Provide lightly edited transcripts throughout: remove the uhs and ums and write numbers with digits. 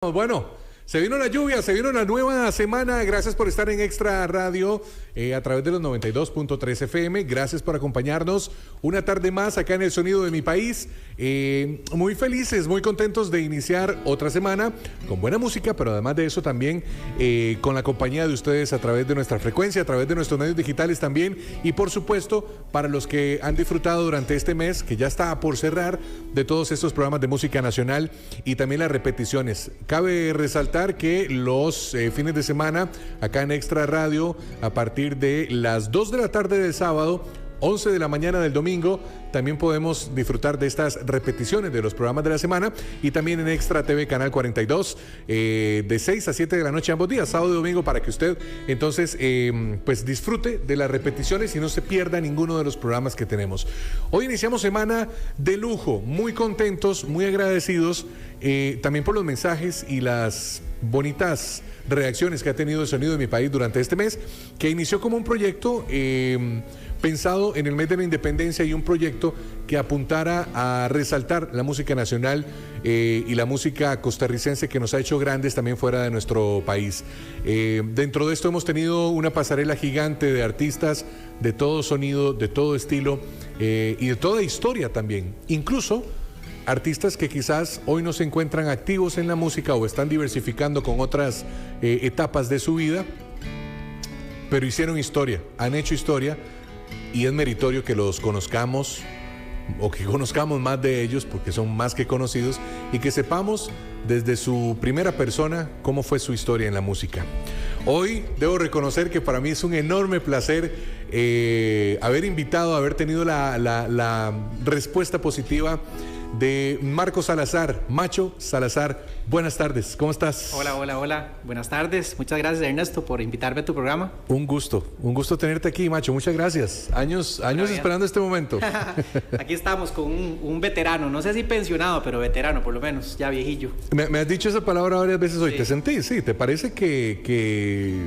Bueno, se vino la lluvia, se vino la nueva semana. Gracias por estar en Extra Radio a través de los 92.3 FM. Gracias por acompañarnos una tarde más acá en El Sonido de mi País. Muy felices, muy contentos de iniciar otra semana con buena música, pero además de eso también con la compañía de ustedes a través de nuestra frecuencia, a través de nuestros medios digitales también. Y por supuesto, para los que han disfrutado durante este mes, que ya está por cerrar, de todos estos programas de música nacional y también las repeticiones. Cabe resaltar que los fines de semana, acá en Extra Radio, a partir de las 2 de la tarde del sábado, 11 de la mañana del domingo, también podemos disfrutar de estas repeticiones de los programas de la semana y también en Extra TV Canal 42 de 6 a 7 de la noche ambos días, sábado y domingo, para que usted entonces pues disfrute de las repeticiones y no se pierda ninguno de los programas que tenemos. Hoy iniciamos semana de lujo, muy contentos, muy agradecidos también por los mensajes y las bonitas reacciones que ha tenido El Sonido de mi País durante este mes, que inició como un proyecto pensado en el mes de la independencia y un proyecto que apuntara a resaltar la música nacional y la música costarricense que nos ha hecho grandes también fuera de nuestro país. Dentro de esto hemos tenido una pasarela gigante de artistas de todo sonido, de todo estilo y de toda historia también. Incluso artistas que quizás hoy no se encuentran activos en la música o están diversificando con otras etapas de su vida, pero hicieron historia, han hecho historia. Y es meritorio que los conozcamos o que conozcamos más de ellos, porque son más que conocidos, y que sepamos desde su primera persona cómo fue su historia en la música. Hoy debo reconocer que para mí es un enorme placer haber invitado, haber tenido la respuesta positiva de Marco Salazar, Macho Salazar. Buenas tardes, ¿cómo estás? Hola, buenas tardes. Muchas gracias, Ernesto, por invitarme a tu programa. Un gusto tenerte aquí, Macho, muchas gracias. Años esperando este momento. Aquí estamos con un veterano, no sé si pensionado, pero veterano por lo menos, ya viejillo. Me has dicho esa palabra varias veces hoy, sí. ¿Te sentí? Sí, ¿te parece que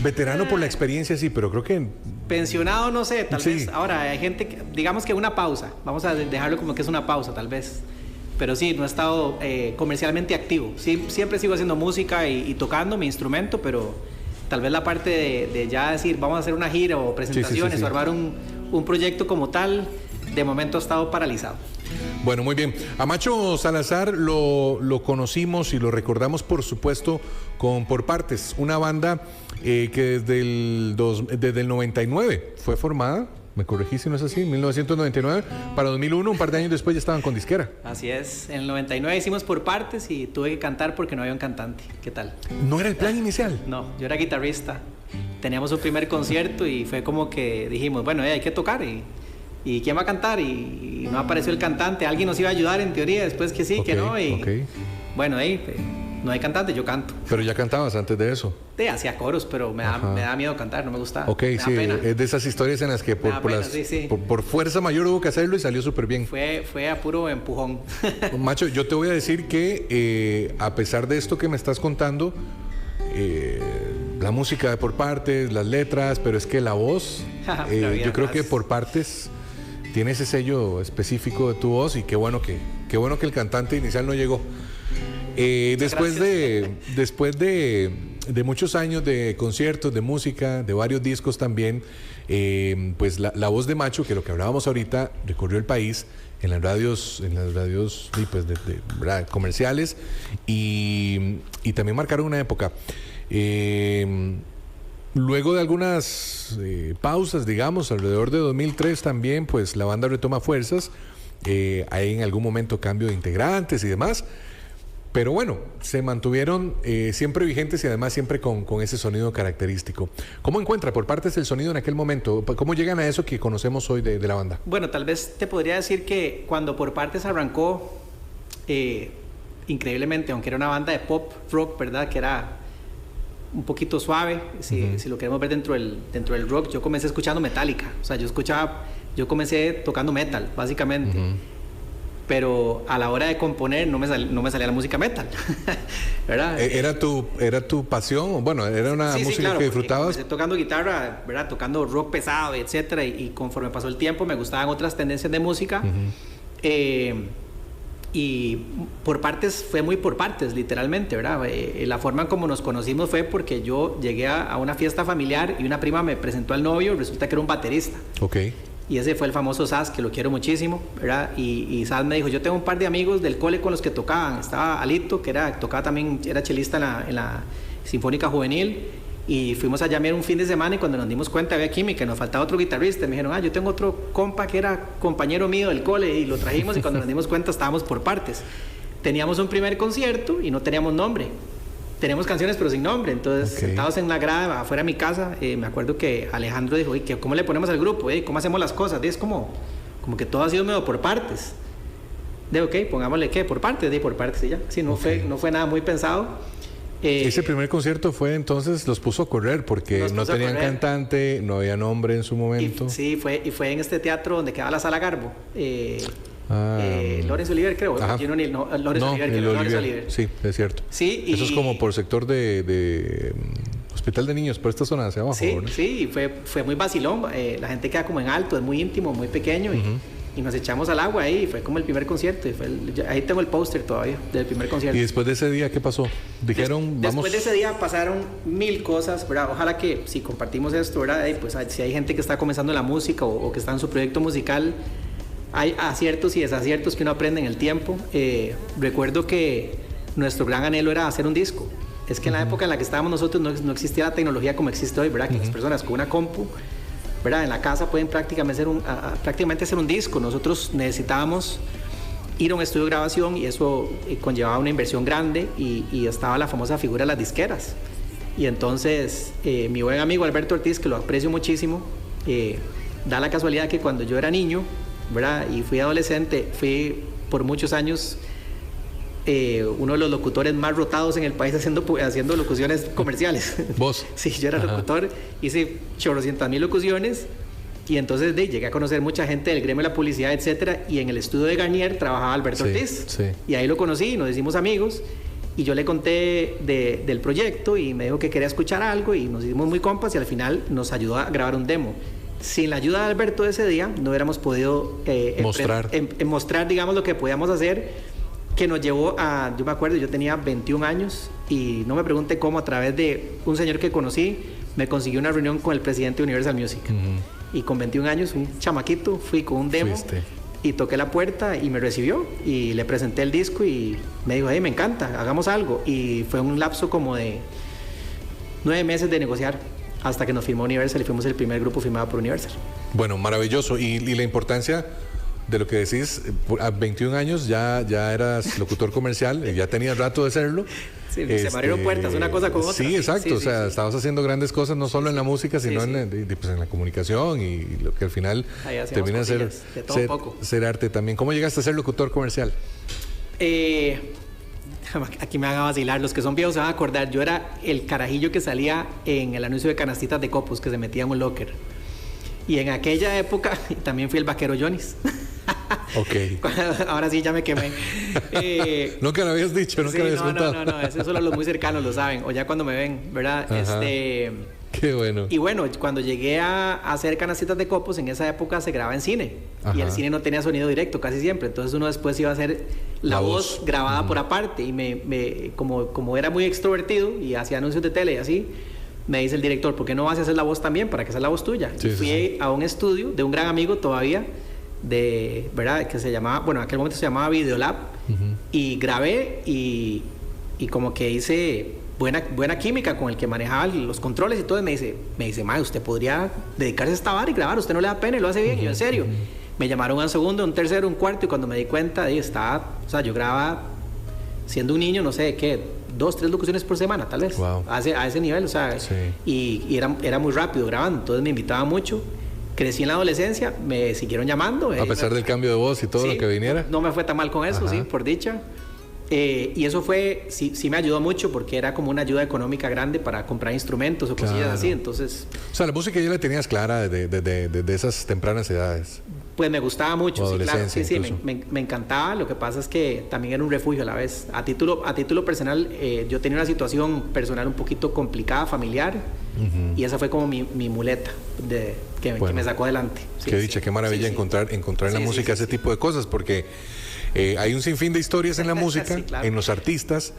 veterano por la experiencia? Sí, pero creo que... Pensionado, no sé, tal vez. Ahora, hay gente que, digamos que una pausa, vamos a dejarlo como que es una pausa, tal vez. Pero sí, no he estado comercialmente activo. Sí, siempre sigo haciendo música y tocando mi instrumento, pero tal vez la parte de ya decir, vamos a hacer una gira o presentaciones o armar un proyecto como tal, de momento ha estado paralizado. Bueno, muy bien. A Macho Salazar lo conocimos y lo recordamos, por supuesto, con Por Partes, una banda que desde el 99 fue formada, me corregí si no es así, 1999, para 2001, un par de años después ya estaban con disquera. Así es, en el 99 hicimos Por Partes y tuve que cantar porque no había un cantante. ¿Qué tal? ¿No era el plan inicial? No, yo era guitarrista. Teníamos un primer concierto y fue como que dijimos, bueno, hay que tocar ¿y quién va a cantar? Y no apareció el cantante. Alguien nos iba a ayudar en teoría, después que sí, que no. Bueno, no hay cantante, yo canto. ¿Pero ya cantabas antes de eso? Sí, hacía coros, pero me da miedo cantar, no me gustaba. Ok, sí, es de esas historias en las que por fuerza mayor hubo que hacerlo y salió súper bien. Fue a puro empujón. Macho, yo te voy a decir que a pesar de esto que me estás contando, la música de Por Partes, las letras, pero es que la voz, yo creo que Por Partes tiene ese sello específico de tu voz, y qué bueno que el cantante inicial no llegó. Después de muchos años de conciertos, de música, de varios discos también, pues la voz de Macho, que lo que hablábamos ahorita, recorrió el país en las radios pues comerciales y también marcaron una época. Luego de algunas pausas, digamos, alrededor de 2003 también, pues la banda retoma fuerzas. Hay en algún momento cambio de integrantes y demás. Pero bueno, se mantuvieron siempre vigentes y además siempre con ese sonido característico. ¿Cómo encuentra Por Partes el sonido en aquel momento? ¿Cómo llegan a eso que conocemos hoy de la banda? Bueno, tal vez te podría decir que cuando Por Partes arrancó, increíblemente, aunque era una banda de pop rock, ¿verdad? Que era un poquito suave, si lo queremos ver dentro del rock. Yo comencé escuchando Metallica. O sea, yo comencé tocando metal, básicamente. Pero a la hora de componer no me salía la música metal, ¿verdad? ¿Era tu pasión? Bueno, ¿era una música claro, que disfrutabas? Empecé tocando guitarra, ¿verdad? Tocando rock pesado, etcétera, y conforme pasó el tiempo me gustaban otras tendencias de música. y por partes, fue muy por partes, literalmente, ¿verdad? La forma en como nos conocimos fue porque yo llegué a una fiesta familiar y una prima me presentó al novio, resulta que era un baterista. Ok. Y ese fue el famoso Saz, que lo quiero muchísimo, ¿verdad? Y Saz me dijo, yo tengo un par de amigos del cole con los que tocaban. Estaba Alito, que tocaba también, era chelista en la Sinfónica Juvenil. Y fuimos a llamear un fin de semana y cuando nos dimos cuenta había química, nos faltaba otro guitarrista. Me dijeron, yo tengo otro compa que era compañero mío del cole y lo trajimos y cuando nos dimos cuenta estábamos por partes. Teníamos un primer concierto y no teníamos nombre. Teníamos canciones pero sin nombre, entonces sentados en la grada afuera de mi casa, me acuerdo que Alejandro dijo, ¿cómo le ponemos al grupo? ¿Cómo hacemos las cosas? Es como que todo ha sido medio por partes. Pongámosle por partes, por partes y ya. Sí, no fue nada muy pensado. Ese primer concierto fue entonces, los puso a correr porque no tenían cantante, no había nombre en su momento. Y fue en este teatro donde quedaba la Sala Garbo. Lorenzo Oliver, creo. Lorenzo Oliver. Sí, es cierto. Sí, eso es como por sector de Hospital de Niños, por esta zona hacia abajo. Sí, ¿no? sí, fue muy vacilón. La gente queda como en alto, es muy íntimo, muy pequeño. Y nos echamos al agua ahí, fue como el primer concierto. Ahí tengo el póster todavía del primer concierto. ¿Y después de ese día qué pasó? Dijeron, vamos... Después de ese día pasaron 1000 cosas, ¿verdad? Ojalá que si compartimos esto, ¿verdad? Pues si hay gente que está comenzando la música o que está en su proyecto musical, hay aciertos y desaciertos que uno aprende en el tiempo. Recuerdo que nuestro gran anhelo era hacer un disco. Es que en la época en la que estábamos nosotros no existía la tecnología como existe hoy, ¿verdad? Que las personas con una compu, ¿verdad? En la casa pueden prácticamente hacer un disco. Nosotros necesitábamos ir a un estudio de grabación y eso conllevaba una inversión grande y estaba la famosa figura de las disqueras. Y entonces mi buen amigo Alberto Ortiz, que lo aprecio muchísimo, da la casualidad que cuando yo era niño, ¿verdad? Y fui adolescente, fui por muchos años uno de los locutores más rotados en el país haciendo locuciones comerciales. ¿Vos? Sí, yo era locutor, hice 800,000 locuciones y entonces llegué a conocer mucha gente del gremio de la publicidad, etcétera, y en el estudio de Garnier trabajaba Alberto Ortiz. Sí. Y ahí lo conocí, nos hicimos amigos y yo le conté del proyecto y me dijo que quería escuchar algo y nos hicimos muy compas y al final nos ayudó a grabar un demo. Sin la ayuda de Alberto ese día no hubiéramos podido mostrar, digamos, lo que podíamos hacer, que nos llevó a, yo me acuerdo, yo tenía 21 años y no me pregunte cómo, a través de un señor que conocí, me consiguió una reunión con el presidente de Universal Music. Y con 21 años, un chamaquito, fui con un demo y toqué la puerta y me recibió y le presenté el disco y me dijo, me encanta, hagamos algo. Y fue un lapso como de 9 meses de negociar hasta que nos firmó Universal y fuimos el primer grupo firmado por Universal. Bueno, maravilloso. Y la importancia de lo que decís, a 21 años ya eras locutor comercial, ya tenías rato de serlo. Sí, se me abrieron puertas, una cosa con otra. Sí, exacto. Estabas haciendo grandes cosas no solo en la música, sino en la comunicación y lo que al final termina ser arte también. ¿Cómo llegaste a ser locutor comercial? Aquí me van a vacilar, los que son viejos se van a acordar. Yo era el carajillo que salía en el anuncio de canastitas de copos que se metía en un locker. Y en aquella época también fui el vaquero Johnny's. Ok. Ahora sí ya me quemé. Nunca lo habías dicho, nunca lo habías contado. No, eso solo los muy cercanos lo saben, o ya cuando me ven, ¿verdad? Qué bueno. Y bueno, cuando llegué a hacer canastitas de copos, en esa época se grababa en cine. Y el cine no tenía sonido directo casi siempre. Entonces uno después iba a hacer la voz grabada por aparte. Y como era muy extrovertido y hacía anuncios de tele y así, me dice el director, ¿por qué no vas a hacer la voz también para que sea la voz tuya? Y fui a un estudio de un gran amigo todavía, ¿verdad? Que se llamaba, bueno, en aquel momento se llamaba Videolab. Y grabé y como que hice buena química con el que manejaba los controles y todo. Y me dice, mae, usted podría dedicarse a esta vara y grabar, usted no le da pena y lo hace bien. Y yo, en serio. Me llamaron a un segundo, un tercero, un cuarto, y cuando me di cuenta, yo grababa, siendo un niño, no sé qué, 2, 3 locuciones por semana, tal vez. Wow. A ese nivel, y era muy rápido grabando, entonces me invitaba mucho. Crecí en la adolescencia, me siguieron llamando. A pesar del cambio de voz y todo lo que viniera. No me fue tan mal con eso, por dicha. Y eso sí me ayudó mucho porque era como una ayuda económica grande para comprar instrumentos o cosillas así, entonces... O sea, la música ya la tenías clara de esas tempranas edades. Pues me gustaba mucho, sí, claro. Sí, me encantaba. Lo que pasa es que también era un refugio a la vez. A título personal, yo tenía una situación personal un poquito complicada, familiar, y esa fue como mi muleta que me sacó adelante. Qué dicha, qué maravilla encontrar en la música ese tipo de cosas, porque Hay un sinfín de historias en la música, sí, claro. en los artistas,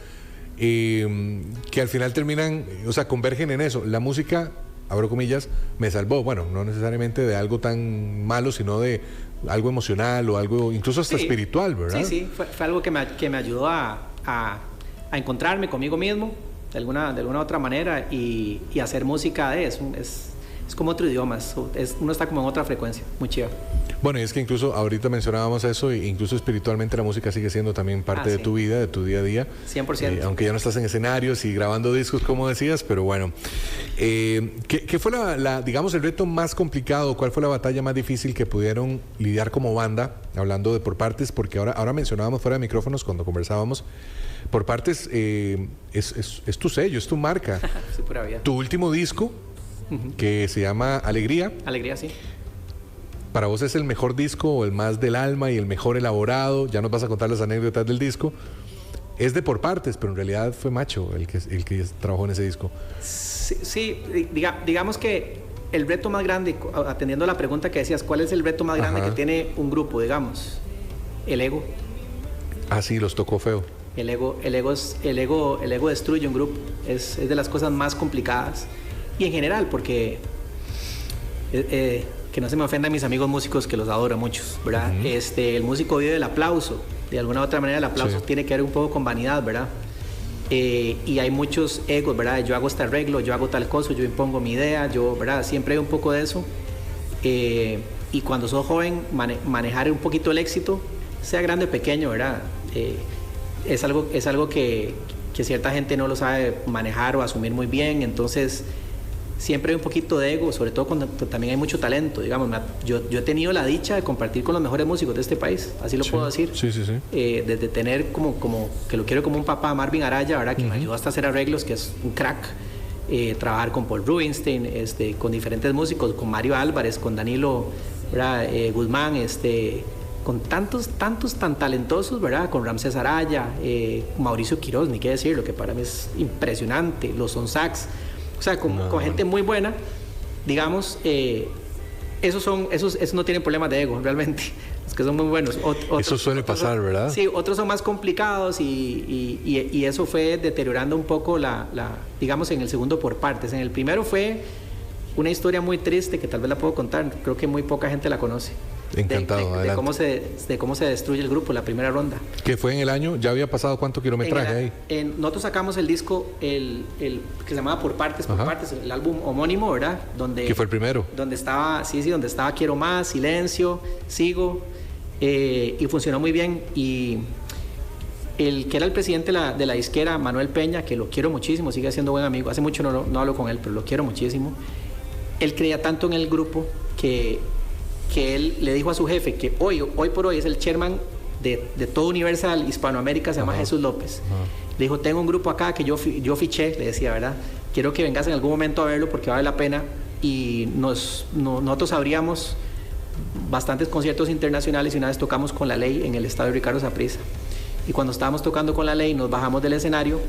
que al final terminan, o sea, convergen en eso. La música, abro comillas, me salvó. Bueno, no necesariamente de algo tan malo, sino de algo emocional o algo incluso hasta espiritual, ¿verdad? Sí, sí, fue algo que me ayudó a encontrarme conmigo mismo de alguna otra manera y hacer música es como otro idioma, uno está como en otra frecuencia, muy chido. Bueno, y es que incluso ahorita mencionábamos eso, e incluso espiritualmente la música sigue siendo también parte de tu vida, de tu día a día. 100%. Aunque ya no estás en escenarios y grabando discos, como decías, pero bueno. ¿Qué fue digamos, el reto más complicado? ¿Cuál fue la batalla más difícil que pudieron lidiar como banda? Hablando de Por Partes, porque ahora mencionábamos fuera de micrófonos cuando conversábamos. Por Partes es tu sello, es tu marca. Sí, pura vida. Tu último disco, que se llama Alegría. Alegría, sí. ¿Para vos es el mejor disco o el más del alma y el mejor elaborado? Ya nos vas a contar las anécdotas del disco. Es de Por Partes, pero en realidad fue Macho el que trabajó en ese disco. Sí, digamos que el reto más grande, atendiendo a la pregunta que decías, ¿cuál es el reto más grande que tiene un grupo, digamos? El ego. Ah, sí, los tocó feo. El ego destruye un grupo. Es de las cosas más complicadas. Y en general, porque... que no se me ofendan mis amigos músicos, que los adoro muchos, ¿verdad? El músico vive del aplauso. De alguna u otra manera el aplauso tiene que ver un poco con vanidad, ¿verdad? Y hay muchos egos, ¿verdad? Yo hago este arreglo, yo hago tal cosa, yo impongo mi idea, ¿verdad? Siempre hay un poco de eso. Y cuando sos joven, manejar un poquito el éxito, sea grande o pequeño, ¿verdad? Es algo que cierta gente no lo sabe manejar o asumir muy bien, entonces... Siempre hay un poquito de ego, sobre todo cuando también hay mucho talento, digamos. Yo he tenido la dicha de compartir con los mejores músicos de este país, así lo puedo decir. Sí. Desde tener como que lo quiero como un papá, Marvin Araya, ¿verdad? Que me ayudó hasta hacer arreglos, que es un crack. Trabajar con Paul Rubinstein, con diferentes músicos, con Mario Álvarez, con Danilo, ¿verdad? Guzmán, con tantos tan talentosos, ¿verdad? Con Ramsés Araya, Mauricio Quiroz, ni qué decir, lo que para mí es impresionante, los Son Sax. O sea, con gente muy buena, digamos, esos no tienen problemas de ego, realmente. Los que son muy buenos. Eso suele pasar, ¿verdad? Sí, otros son más complicados y eso fue deteriorando un poco digamos, en el segundo Por Partes. En el primero fue una historia muy triste que tal vez la puedo contar. Creo que muy poca gente la conoce. Encantado, de cómo se destruye el grupo, la primera ronda. ¿Qué fue en el año? ¿Ya había pasado cuánto kilometraje ahí? Nosotros sacamos el disco, el que se llamaba Por Partes, el álbum homónimo, ¿verdad? ¿Qué fue el primero? Donde estaba Quiero Más, Silencio, Sigo, y funcionó muy bien. Y el que era el presidente de la disquera, Manuel Peña, que lo quiero muchísimo, sigue siendo buen amigo, hace mucho no hablo con él, pero lo quiero muchísimo. Él creía tanto en el grupo que él le dijo a su jefe que hoy por hoy es el chairman de todo Universal Hispanoamérica, se llama Jesús López. Le dijo, tengo un grupo acá que yo fiché, le decía, ¿verdad? Quiero que vengas en algún momento a verlo porque vale la pena. Y nosotros abríamos bastantes conciertos internacionales y una vez tocamos con La Ley en el estadio Ricardo Saprissa. Y cuando estábamos tocando con La Ley nos bajamos del escenario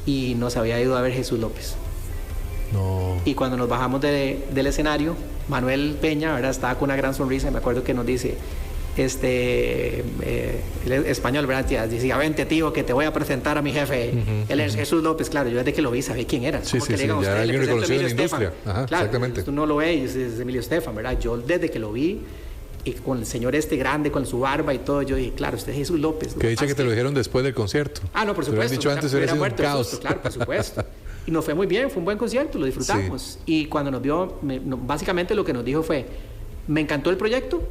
y nos había ido a ver Jesús López. No. Y cuando nos bajamos del escenario, Manuel Peña, ¿verdad? Estaba con una gran sonrisa y me acuerdo que nos dice, el español, ¿verdad? Decía, vente tío, que te voy a presentar a mi jefe. Él es Jesús López, claro, yo desde que lo vi sabía quién era. Sí, ya alguien reconocido en la industria. Ajá, claro, exactamente. Tú no lo ves, es Emilio Estefan, ¿verdad? Yo desde que lo vi, y con el señor grande, con su barba y todo, yo dije, claro, usted es Jesús López. Que dicha que te lo dijeron después del concierto. Ah, no, por supuesto. Te lo dicho antes, hubiera sido un caos. Susto, claro, por supuesto. Y nos fue muy bien, fue un buen concierto, lo disfrutamos. Sí. Y cuando nos vio, básicamente lo que nos dijo fue, me encantó el proyecto,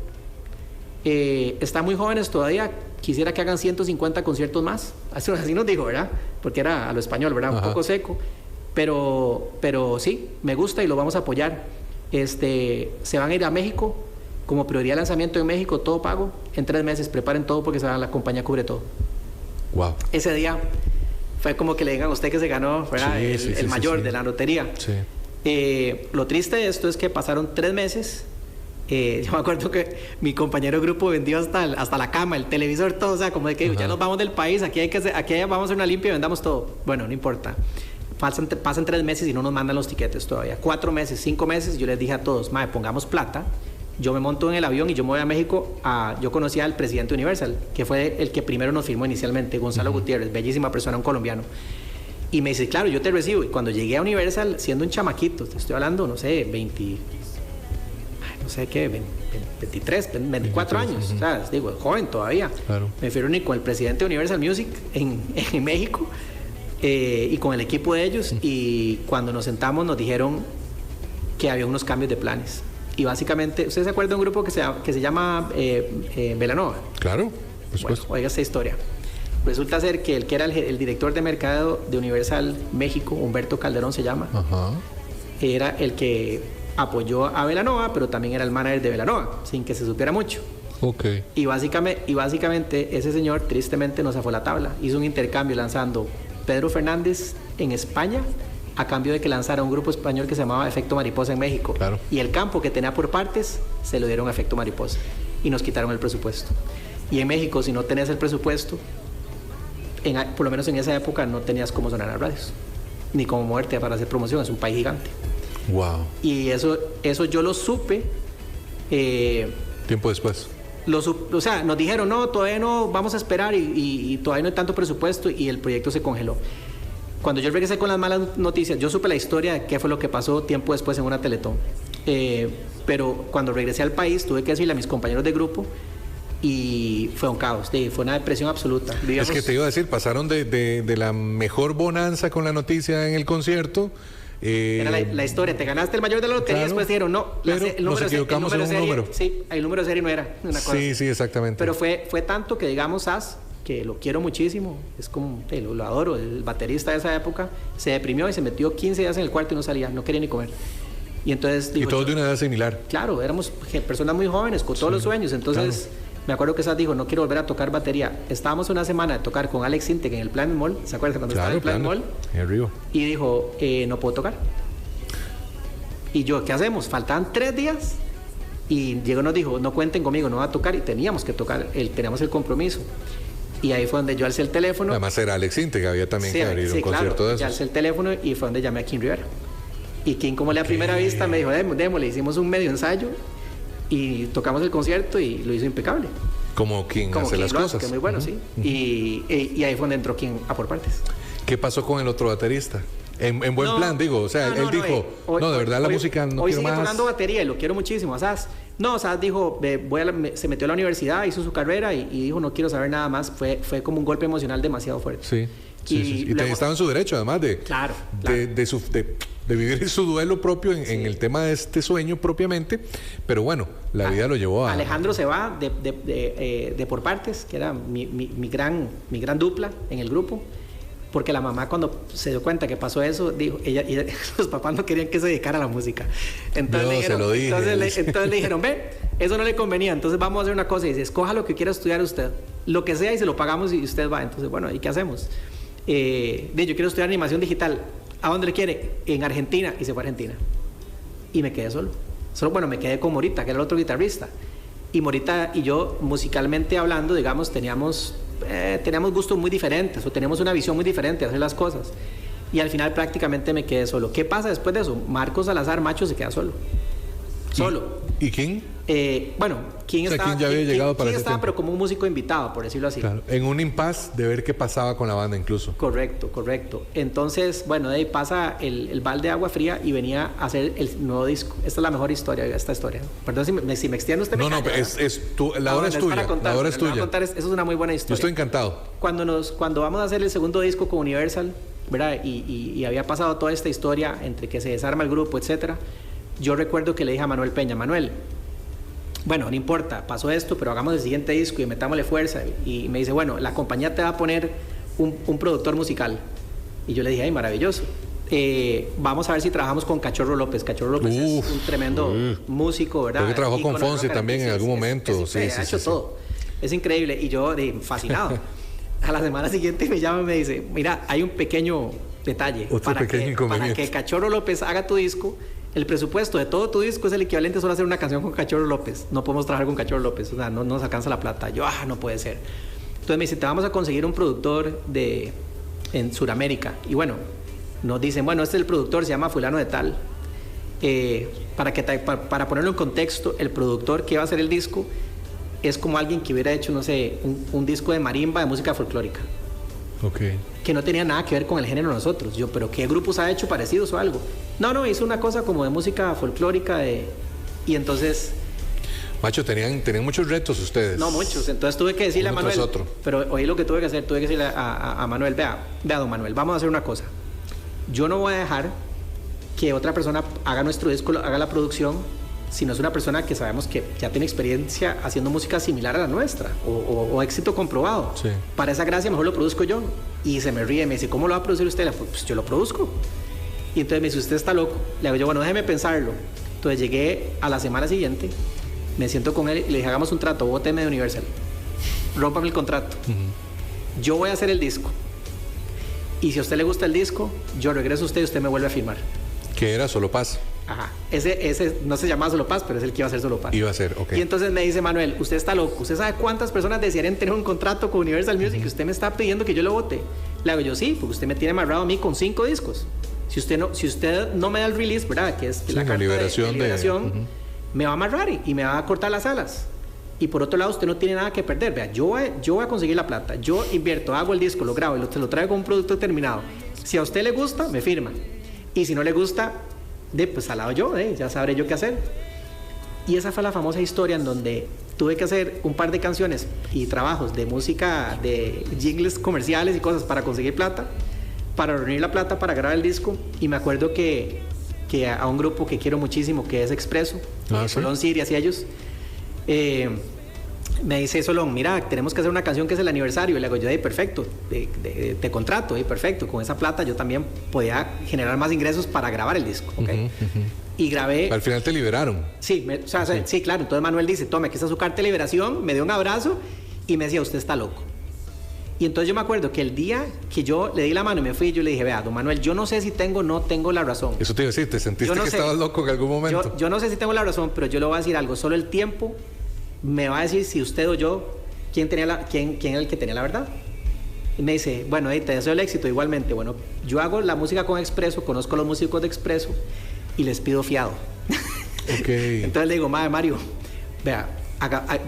están muy jóvenes todavía, quisiera que hagan 150 conciertos más. Así nos dijo, ¿verdad? Porque era a lo español, ¿verdad? Un poco seco. Pero sí, me gusta y lo vamos a apoyar. Se van a ir a México, como prioridad de lanzamiento en México, todo pago, en 3 meses, preparen todo porque la compañía cubre todo. Wow. Ese día fue como que le digan a usted que se ganó, ¿verdad? el mayor de la lotería. Sí. Lo triste de esto es que pasaron 3 meses. Yo me acuerdo que mi compañero de grupo vendió hasta la cama, el televisor, todo. O sea, como de que ya nos vamos del país, aquí vamos a hacer una limpia y vendamos todo. Bueno, no importa. Pasan 3 meses y no nos mandan los tiquetes todavía. 4 meses, 5 meses, yo les dije a todos, pongamos plata yo me monto en el avión y yo me voy a México. Yo conocí al presidente de Universal, que fue el que primero nos firmó inicialmente, Gonzalo Gutiérrez, bellísima persona, un colombiano. Y me dice, claro, yo te recibo. Y cuando llegué a Universal, siendo un chamaquito, te estoy hablando, no sé, 23, 24 años, o sea, digo, joven todavía. Claro. Me fui a reunir con el presidente de Universal Music en México y con el equipo de ellos, y cuando nos sentamos nos dijeron que había unos cambios de planes. Y básicamente, ¿usted se acuerda de un grupo que se llama Belanova? Claro, por supuesto. Bueno, oiga esta historia. Resulta ser que el que era el director de mercado de Universal México, Humberto Calderón se llama, era el que apoyó a Belanova, pero también era el manager de Belanova, sin que se supiera mucho. Okay. Y básicamente ese señor tristemente nos zafó la tabla. Hizo un intercambio lanzando Pedro Fernández en España a cambio de que lanzara un grupo español que se llamaba Efecto Mariposa en México. Claro. Y el campo que tenía por partes se lo dieron a Efecto Mariposa y nos quitaron el presupuesto. Y en México, si no tenías el presupuesto, por lo menos en esa época no tenías cómo sonar a las radios, ni cómo moverte para hacer promoción. Es un país gigante. Wow. Y eso yo lo supe. Tiempo después. O sea, nos dijeron, no, todavía no, vamos a esperar y todavía no hay tanto presupuesto, y el proyecto se congeló. Cuando yo regresé con las malas noticias, yo supe la historia de qué fue lo que pasó tiempo después en una Teletón. Pero cuando regresé al país, tuve que decirle a mis compañeros de grupo, y fue un caos, fue una depresión absoluta. Es que te iba a decir, pasaron de la mejor bonanza con la noticia en el concierto. Era la historia, te ganaste el mayor de la lotería, claro, después dijeron, no, el número, nos equivocamos en un número. Sí, el número de serie no era una cosa. Sí, exactamente. Pero fue tanto que, digamos, Sass, que lo quiero muchísimo, es como, lo adoro, el baterista de esa época, se deprimió y se metió 15 días en el cuarto y no salía, no quería ni comer. Y entonces... y todos de una edad similar. Claro, éramos personas muy jóvenes, con todos los sueños, entonces... Claro. Me acuerdo que Sass dijo, no quiero volver a tocar batería. Estábamos una semana de tocar con Alex Intec en el Planet Mall, ¿se acuerdan cuando estaba en el Planet Mall? En Río. Y dijo, no puedo tocar. Y yo, ¿qué hacemos? Faltaban 3 días. Y Diego nos dijo, no cuenten conmigo, no va a tocar. Y teníamos que tocar, teníamos el compromiso. Y ahí fue donde yo alcé el teléfono. Además era Alex Intec, había también que abrir un concierto de esos. Yo alcé el teléfono y fue donde llamé a Kim Rivera. Y Kim, como le a primera vista, me dijo, démosle, hicimos un medio ensayo y tocamos el concierto y lo hizo impecable. Como quien hace las cosas. Que es muy bueno, sí. Y ahí fue donde entró Kim a por partes. ¿Qué pasó con el otro baterista? En buen plan, digo. O sea, él dijo, de verdad la música no hoy quiero sigue más. tocando batería y lo quiero muchísimo. Sass dijo, se metió a la universidad, hizo su carrera y dijo, no quiero saber nada más. Fue como un golpe emocional demasiado fuerte. Sí. Y estaba en su derecho, además de vivir su duelo propio en el tema de este sueño propiamente, pero bueno, la vida lo llevó a... Alejandro se va de por partes, que era mi gran dupla en el grupo, porque la mamá, cuando se dio cuenta que pasó eso, dijo, los papás no querían que se dedicara a la música. Entonces, le dijeron, ve, eso no le convenía, entonces vamos a hacer una cosa, y dice, escoja lo que quiera estudiar usted, lo que sea, y se lo pagamos y usted va. Entonces, bueno, ¿y qué hacemos? Yo quiero estudiar animación digital. ¿A dónde le quiere? En Argentina. Y se fue a Argentina. Y me quedé solo. Me quedé con Morita, que era el otro guitarrista. Y Morita y yo, musicalmente hablando, digamos, teníamos gustos muy diferentes, o teníamos una visión muy diferente de hacer las cosas. Y al final prácticamente me quedé solo. ¿Qué pasa después de eso? Marcos Salazar, macho, se queda solo. ¿Y quién? ¿Quién estaba? ¿Quién ya había llegado para ese tiempo? Pero como un músico invitado, por decirlo así. Claro, en un impasse de ver qué pasaba con la banda incluso. Correcto. Entonces, de ahí pasa el balde de agua fría y venía a hacer el nuevo disco. Esta es la mejor historia de esta historia. Perdón si me extiendo, usted me calla. La hora es tuya. La hora es tuya. Eso es una muy buena historia. Yo estoy encantado. Cuando vamos a hacer el segundo disco con Universal, ¿verdad? Y había pasado toda esta historia entre que se desarma el grupo, etcétera. Yo recuerdo que le dije a Manuel Peña, Manuel, no importa, pasó esto, pero hagamos el siguiente disco y metámosle fuerza. Y me dice, la compañía te va a poner un productor musical. Y yo le dije, ay, maravilloso. Vamos a ver si trabajamos con Cachorro López. Cachorro López es un tremendo músico, ¿verdad? Creo que trabajó con Fonsi también en algún momento. Ha hecho todo. Es increíble. Y yo, fascinado. A la semana siguiente me llama y me dice, mira, hay un pequeño detalle. Para que Cachorro López haga tu disco, el presupuesto de todo tu disco es el equivalente solo a hacer una canción con Cachorro López. No podemos trabajar con Cachorro López, o sea, no nos alcanza la plata. Yo, no puede ser. Entonces me dice, te vamos a conseguir un productor en Sudamérica. Y nos dicen, este es el productor, se llama fulano de tal. para ponerlo en contexto, el productor que iba a hacer el disco es como alguien que hubiera hecho, no sé, un disco de marimba de música folclórica. Okay. Que no tenía nada que ver con el género de nosotros. Yo, ¿pero qué grupos ha hecho parecidos o algo? No, hizo una cosa como de música folclórica y entonces... Macho, tenían muchos retos ustedes. No, muchos. Entonces tuve que decirle a Manuel... Pero oí lo que tuve que hacer. Tuve que decirle a Manuel, vea, don Manuel, vamos a hacer una cosa. Yo no voy a dejar que otra persona haga nuestro disco, haga la producción, si no es una persona que sabemos que ya tiene experiencia haciendo música similar a la nuestra o éxito comprobado. Sí. Para esa gracia mejor lo produzco yo. Y se me ríe, me dice, ¿cómo lo va a producir usted? Le digo, pues yo lo produzco. Y entonces me dice, usted está loco. Le digo yo, bueno, déjeme pensarlo. Entonces llegué a la semana siguiente, me siento con él y le dije, hagamos un trato, bóteme de Universal, rómpame el contrato. Yo voy a hacer el disco. Y si a usted le gusta el disco, yo regreso a usted y usted me vuelve a firmar. ¿Qué era? Solo Paz. Ajá. Ese no se llamaba Solo Paz, pero es el que iba a ser Solo Paz. Iba a ser, ok. Y entonces me dice Manuel, usted está loco. ¿Usted sabe cuántas personas desearían tener un contrato con Universal Music? Usted me está pidiendo que yo lo vote. Le hago yo, sí, porque usted me tiene amarrado a mí con 5 discos. Si usted no me da el release, ¿verdad? Que es la carta liberación de liberación, me va a amarrar y me va a cortar las alas. Y por otro lado, usted no tiene nada que perder. Vea, yo voy a conseguir la plata. Yo invierto, hago el disco, lo grabo y se lo traigo con un producto terminado. Si a usted le gusta, me firma. Y si no le gusta, pues al lado yo, ya sabré yo qué hacer. Y esa fue la famosa historia en donde tuve que hacer un par de canciones y trabajos de música, de jingles comerciales y cosas para conseguir plata, para reunir la plata para grabar el disco. Y me acuerdo que a un grupo que quiero muchísimo, que es Expreso, Solón Sirias y ellos, me dice Solón, mira, tenemos que hacer una canción que es el aniversario. Y le digo yo, perfecto, te contrato, perfecto, con esa plata yo también podía generar más ingresos para grabar el disco, ¿okay? Y grabé... Al final te liberaron. Sí, sí, claro. Entonces Manuel dice, tome, aquí está su carta de liberación, me dio un abrazo y me decía, usted está loco. Y entonces yo me acuerdo que el día que yo le di la mano y me fui, yo le dije, vea, don Manuel, yo no sé si tengo o no tengo la razón. Eso te iba a decir, ¿te sentiste que estabas loco en algún momento? Yo no sé si tengo la razón, pero yo le voy a decir algo. Solo el tiempo me va a decir si usted o yo, quién era el que tenía la verdad. Y me dice, bueno, te deseo el éxito igualmente. Bueno, yo hago la música con Expreso, conozco a los músicos de Expreso y les pido fiado. Okay. Entonces le digo, Mario, vea,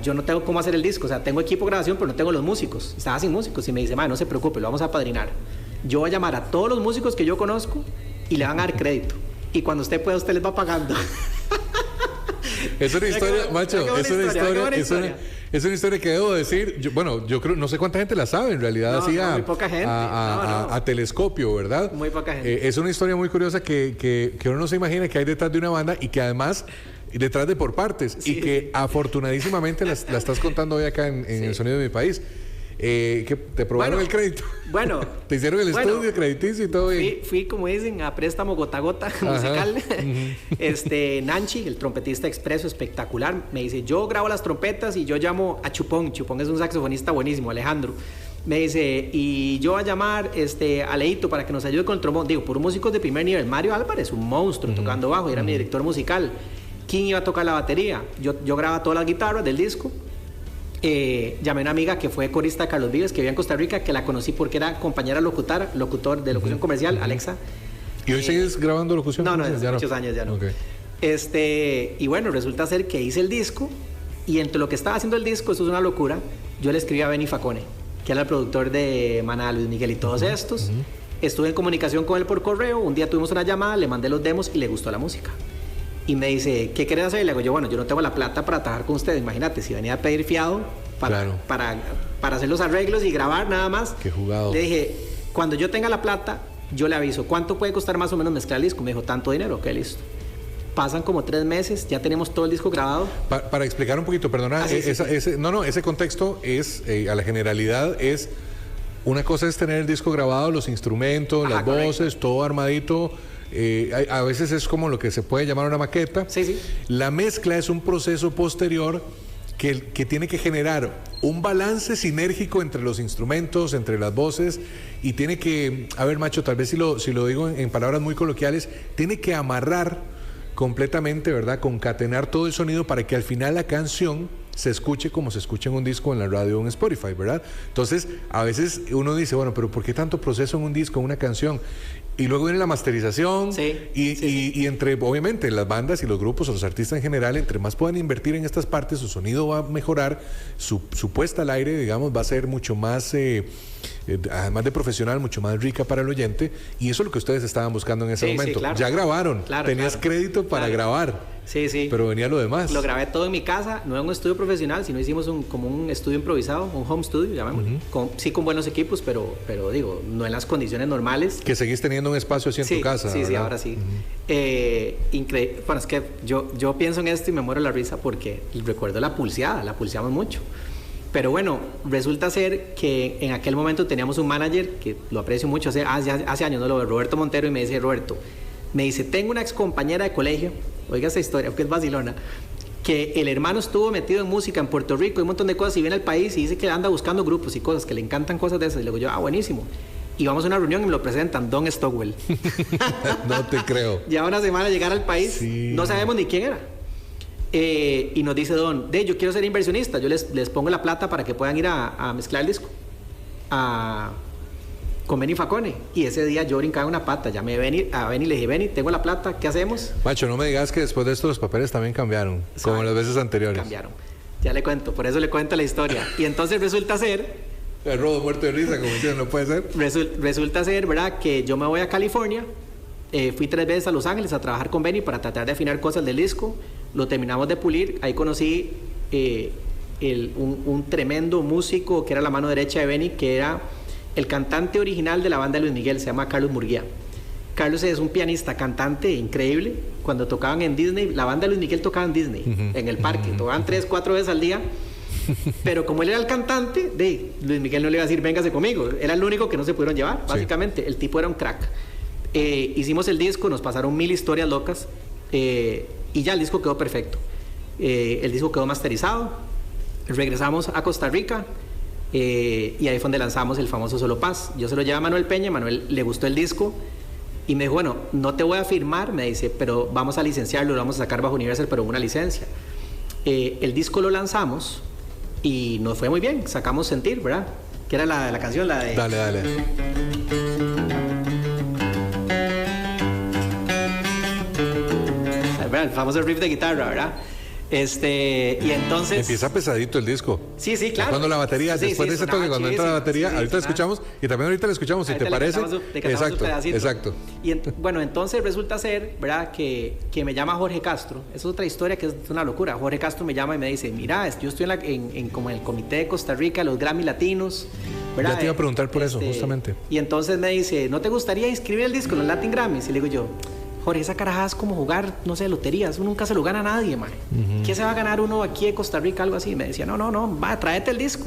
yo no tengo cómo hacer el disco, o sea, tengo equipo de grabación, pero no tengo los músicos. Estaba sin músicos y me dice, no se preocupe, lo vamos a apadrinar. Yo voy a llamar a todos los músicos que yo conozco y le van a dar crédito. Y cuando usted pueda, usted les va a pagando. Es una historia, macho, es una historia que debo decir, yo creo, no sé cuánta gente la sabe, en realidad, muy poca gente. A telescopio, ¿verdad? Muy poca gente. Es una historia muy curiosa que uno no se imagina que hay detrás de una banda y que además detrás de por partes, y que afortunadísimamente la estás contando hoy acá en El Sonido de mi País. Que te probaron el crédito. Bueno. Te hicieron el estudio crediticio y todo bien. Fui, como dicen, a préstamo gota a gota musical. Nanchi, el trompetista Expreso, espectacular, me dice, yo grabo las trompetas y yo llamo a Chupón. Chupón es un saxofonista buenísimo, Alejandro. Me dice, y yo voy a llamar a Leito para que nos ayude con el trombón. Digo, por músicos de primer nivel. Mario Álvarez, un monstruo tocando bajo, era mi director musical. ¿Quién iba a tocar la batería? Yo grababa todas las guitarras del disco. Llamé a una amiga que fue corista de Carlos Vives, que vivía en Costa Rica, que la conocí porque era compañera locutor de locución comercial, Alexa. ¿Y hoy sigues grabando locución comercial? No, muchos años ya no. Okay. Y bueno, resulta ser que hice el disco, y entre lo que estaba haciendo el disco, eso es una locura, yo le escribí a Benny Facone, que era el productor de Maná, Luis Miguel y todos estos. Estuve en comunicación con él por correo, un día tuvimos una llamada, le mandé los demos y le gustó la música. Y me dice, ¿qué querés hacer? Y le digo yo, bueno, yo no tengo la plata para trabajar con ustedes. Imagínate, si venía a pedir fiado para hacer los arreglos y grabar nada más. Qué jugado. Le dije, cuando yo tenga la plata, yo le aviso. ¿Cuánto puede costar más o menos mezclar el disco? Me dijo, tanto dinero. Ok, listo. Pasan como 3 meses, ya tenemos todo el disco grabado. Para explicar un poquito, perdona, ese contexto es, a la generalidad es, una cosa es tener el disco grabado, los instrumentos, las voces, todo armadito. A veces es como lo que se puede llamar una maqueta. Sí. La mezcla es un proceso posterior que tiene que generar un balance sinérgico entre los instrumentos, entre las voces, y tiene que, a ver, macho, tal vez si lo digo en palabras muy coloquiales, tiene que amarrar completamente, ¿verdad? Concatenar todo el sonido para que al final la canción se escuche como se escucha en un disco, en la radio o en Spotify, ¿verdad? Entonces, a veces uno dice, bueno, pero ¿por qué tanto proceso en un disco, en una canción? Y luego viene la masterización. Sí, y entre, obviamente, las bandas y los grupos o los artistas en general, entre más puedan invertir en estas partes, su sonido va a mejorar, su puesta al aire, digamos, va a ser mucho más, además de profesional, mucho más rica para el oyente. Y eso es lo que ustedes estaban buscando en ese momento. Claro. Ya grabaron, tenías crédito para grabar. Sí. Pero venía lo demás. Lo grabé todo en mi casa, no en un estudio profesional, sino hicimos como un estudio improvisado, un home studio, llamémosle. Con buenos equipos, pero digo, no en las condiciones normales. Que seguís teniendo un espacio así en tu casa, Sí, ¿verdad? ahora sí. Bueno, es que yo pienso en esto y me muero de la risa porque recuerdo la pulseamos mucho. Pero bueno, resulta ser que en aquel momento teníamos un manager que lo aprecio mucho, hace años, ¿no? Lo veo, Roberto Montero, y me dice, Roberto, tengo una ex compañera de colegio, oiga esa historia, porque es vacilona, que el hermano estuvo metido en música en Puerto Rico y un montón de cosas, y viene al país y dice que anda buscando grupos y cosas, que le encantan cosas de esas. Y le digo yo, buenísimo. Y vamos a una reunión y me lo presentan, Don Stockwell. No te creo. Ya una semana de llegar al país, sí. No sabemos ni quién era. Y nos dice Don, yo quiero ser inversionista, yo les pongo la plata para que puedan ir a mezclar el disco con Benny Facone. Y ese día yo brincaba una pata, llamé a Benny y le dije, Benny, tengo la plata, ¿qué hacemos? Macho, no me digas que después de esto los papeles también cambiaron, como las veces anteriores. Cambiaron, ya le cuento, por eso le cuento la historia. Y entonces resulta ser... El robo muerto de risa, como dicen, no puede ser. Resulta ser, ¿verdad?, que yo me voy a California, fui 3 veces a Los Ángeles a trabajar con Benny para tratar de afinar cosas del disco, lo terminamos de pulir, ahí conocí un tremendo músico que era la mano derecha de Benny, que era el cantante original de la banda de Luis Miguel, se llama Carlos Murguía. Carlos es un pianista, cantante increíble. Cuando tocaban en Disney, la banda de Luis Miguel tocaba en Disney, en el parque, tocaban 3-4 veces al día. Pero como él era el cantante, Luis Miguel no le iba a decir, véngase conmigo. Era el único que no se pudieron llevar, básicamente. Sí. El tipo era un crack. Hicimos el disco, nos pasaron 1000 historias locas, y ya el disco quedó perfecto. El disco quedó masterizado. Regresamos a Costa Rica, y ahí fue donde lanzamos el famoso Solo Paz. Yo se lo llevé a Manuel Peña, Manuel le gustó el disco y me dijo, bueno, no te voy a firmar, me dice, pero vamos a licenciarlo, lo vamos a sacar bajo Universal, pero una licencia. El disco lo lanzamos y nos fue muy bien, sacamos Sentir, ¿verdad? Que era la canción, la de... Dale. El famoso riff de guitarra, ¿verdad? Y entonces... Empieza pesadito el disco. Sí, claro. Cuando la batería, después de ese toque, cuando entra la batería, ahorita la escuchamos, y también ahorita la escuchamos, si te parece. Exacto. Y bueno, entonces resulta ser, ¿verdad?, que me llama Jorge Castro. Esa es otra historia que es una locura. Jorge Castro me llama y me dice, mira, yo estoy como en el comité de Costa Rica, los Grammy Latinos, ¿verdad? Ya te iba a preguntar por eso, justamente. Y entonces me dice, ¿no te gustaría inscribir el disco en los Latin Grammys? Y le digo yo, Jorge, esa carajada es como jugar, no sé, loterías. Uno nunca se lo gana a nadie, man. ¿Qué se va a ganar uno aquí en Costa Rica? Algo así. Me decía, no, va, tráete el disco.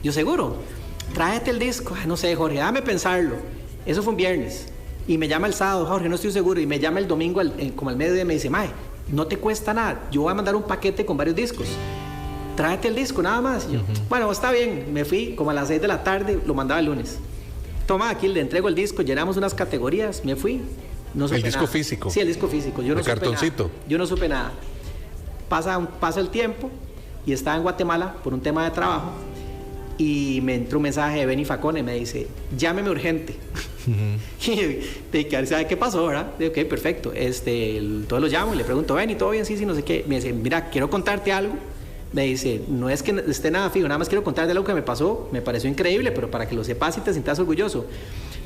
Yo, seguro, tráete el disco. No sé, Jorge, dame pensarlo. Eso fue un viernes. Y me llama el sábado, Jorge, no estoy seguro. Y me llama el domingo, como al mediodía, y me dice, mae, no te cuesta nada. Yo voy a mandar un paquete con varios discos. Tráete el disco, nada más. Y yo, bueno, está bien. Me fui como a las 6 de la tarde, lo mandaba el lunes. Toma, aquí le entrego el disco, llenamos unas categorías, me fui. No supe el disco nada. físico. Sí, el disco físico. Yo no supe cartoncito. Nada. Yo no supe nada. Pasa el tiempo y estaba en Guatemala por un tema de trabajo y me entró un mensaje de Benny Facone, me dice, llámeme urgente. Y ¿sabe qué pasó, verdad? Digo, ok, perfecto. Entonces lo llamo y le pregunto, Benny, ¿todo bien? Sí, no sé qué. Me dice, mira, quiero contarte algo. Me dice, no es que esté nada fijo, nada más quiero contarte algo que me pasó, me pareció increíble, pero para que lo sepas y te sientas orgulloso.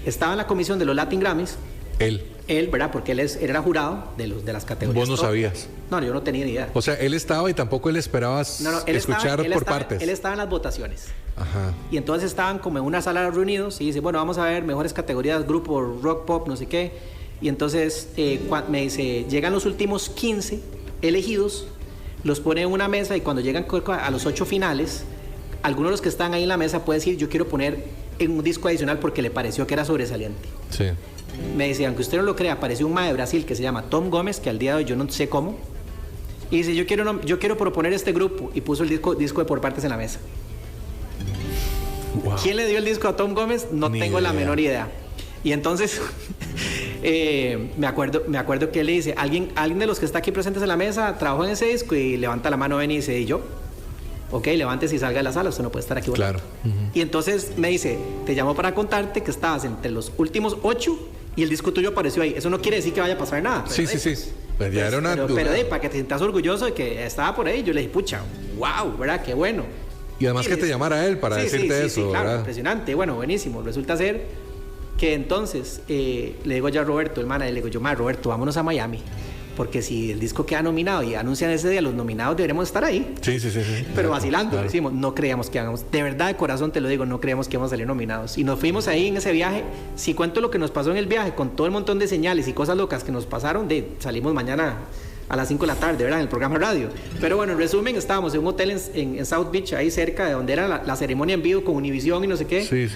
Estaba en la comisión de los Latin Grammys. Él, ¿verdad? Porque él era jurado de las categorías. ¿Vos no sabías? No, yo no tenía ni idea. O sea, él estaba y tampoco él esperabas escuchar por partes. Él estaba en las votaciones. Ajá. Y entonces estaban como en una sala reunidos y dice, bueno, vamos a ver mejores categorías, grupo, rock, pop, no sé qué. Y entonces me dice, llegan los últimos 15 elegidos, los pone en una mesa y cuando llegan a los 8 finales, algunos de los que están ahí en la mesa puede decir, yo quiero poner en un disco adicional porque le pareció que era sobresaliente. Sí. Me decía, aunque usted no lo crea, apareció un mae de Brasil que se llama Tom Gómez, que al día de hoy yo no sé cómo, y dice, yo quiero proponer este grupo, y puso el disco de Por Partes en la mesa. Wow. ¿Quién le dio el disco a Tom Gómez? No tengo la menor idea. Y entonces me acuerdo que él le dice, alguien de los que está aquí presentes en la mesa trabajó en ese disco, y levanta la mano, Benny, y dice, ¿y yo? Ok, levántese y salga de la sala, usted no puede estar aquí. Claro. Y entonces me dice, te llamo para contarte que estabas entre los últimos 8 y el disco tuyo apareció ahí. Eso no quiere decir que vaya a pasar nada. Sí. Pues ya era una... Pero para que te sientas orgulloso de que estaba por ahí, yo le dije, pucha, wow, ¿verdad? Qué bueno. Y además que te llamara él para decirte eso, claro, ¿verdad? Impresionante, bueno, buenísimo. Resulta ser que entonces le digo ya a Roberto, el manager, le digo yo, Roberto, vámonos a Miami. Porque si el disco queda nominado y anuncian ese día, los nominados deberemos estar ahí. Sí. Pero vacilando, decimos, no creíamos que hagamos. De verdad, de corazón te lo digo, no creíamos que íbamos a salir nominados. Y nos fuimos ahí en ese viaje. Si cuento lo que nos pasó en el viaje, con todo el montón de señales y cosas locas que nos pasaron, salimos mañana a las 5 de la tarde, ¿verdad? En el programa radio. Pero bueno, en resumen, estábamos en un hotel en South Beach, ahí cerca de donde era la ceremonia en vivo con Univision y no sé qué. Sí.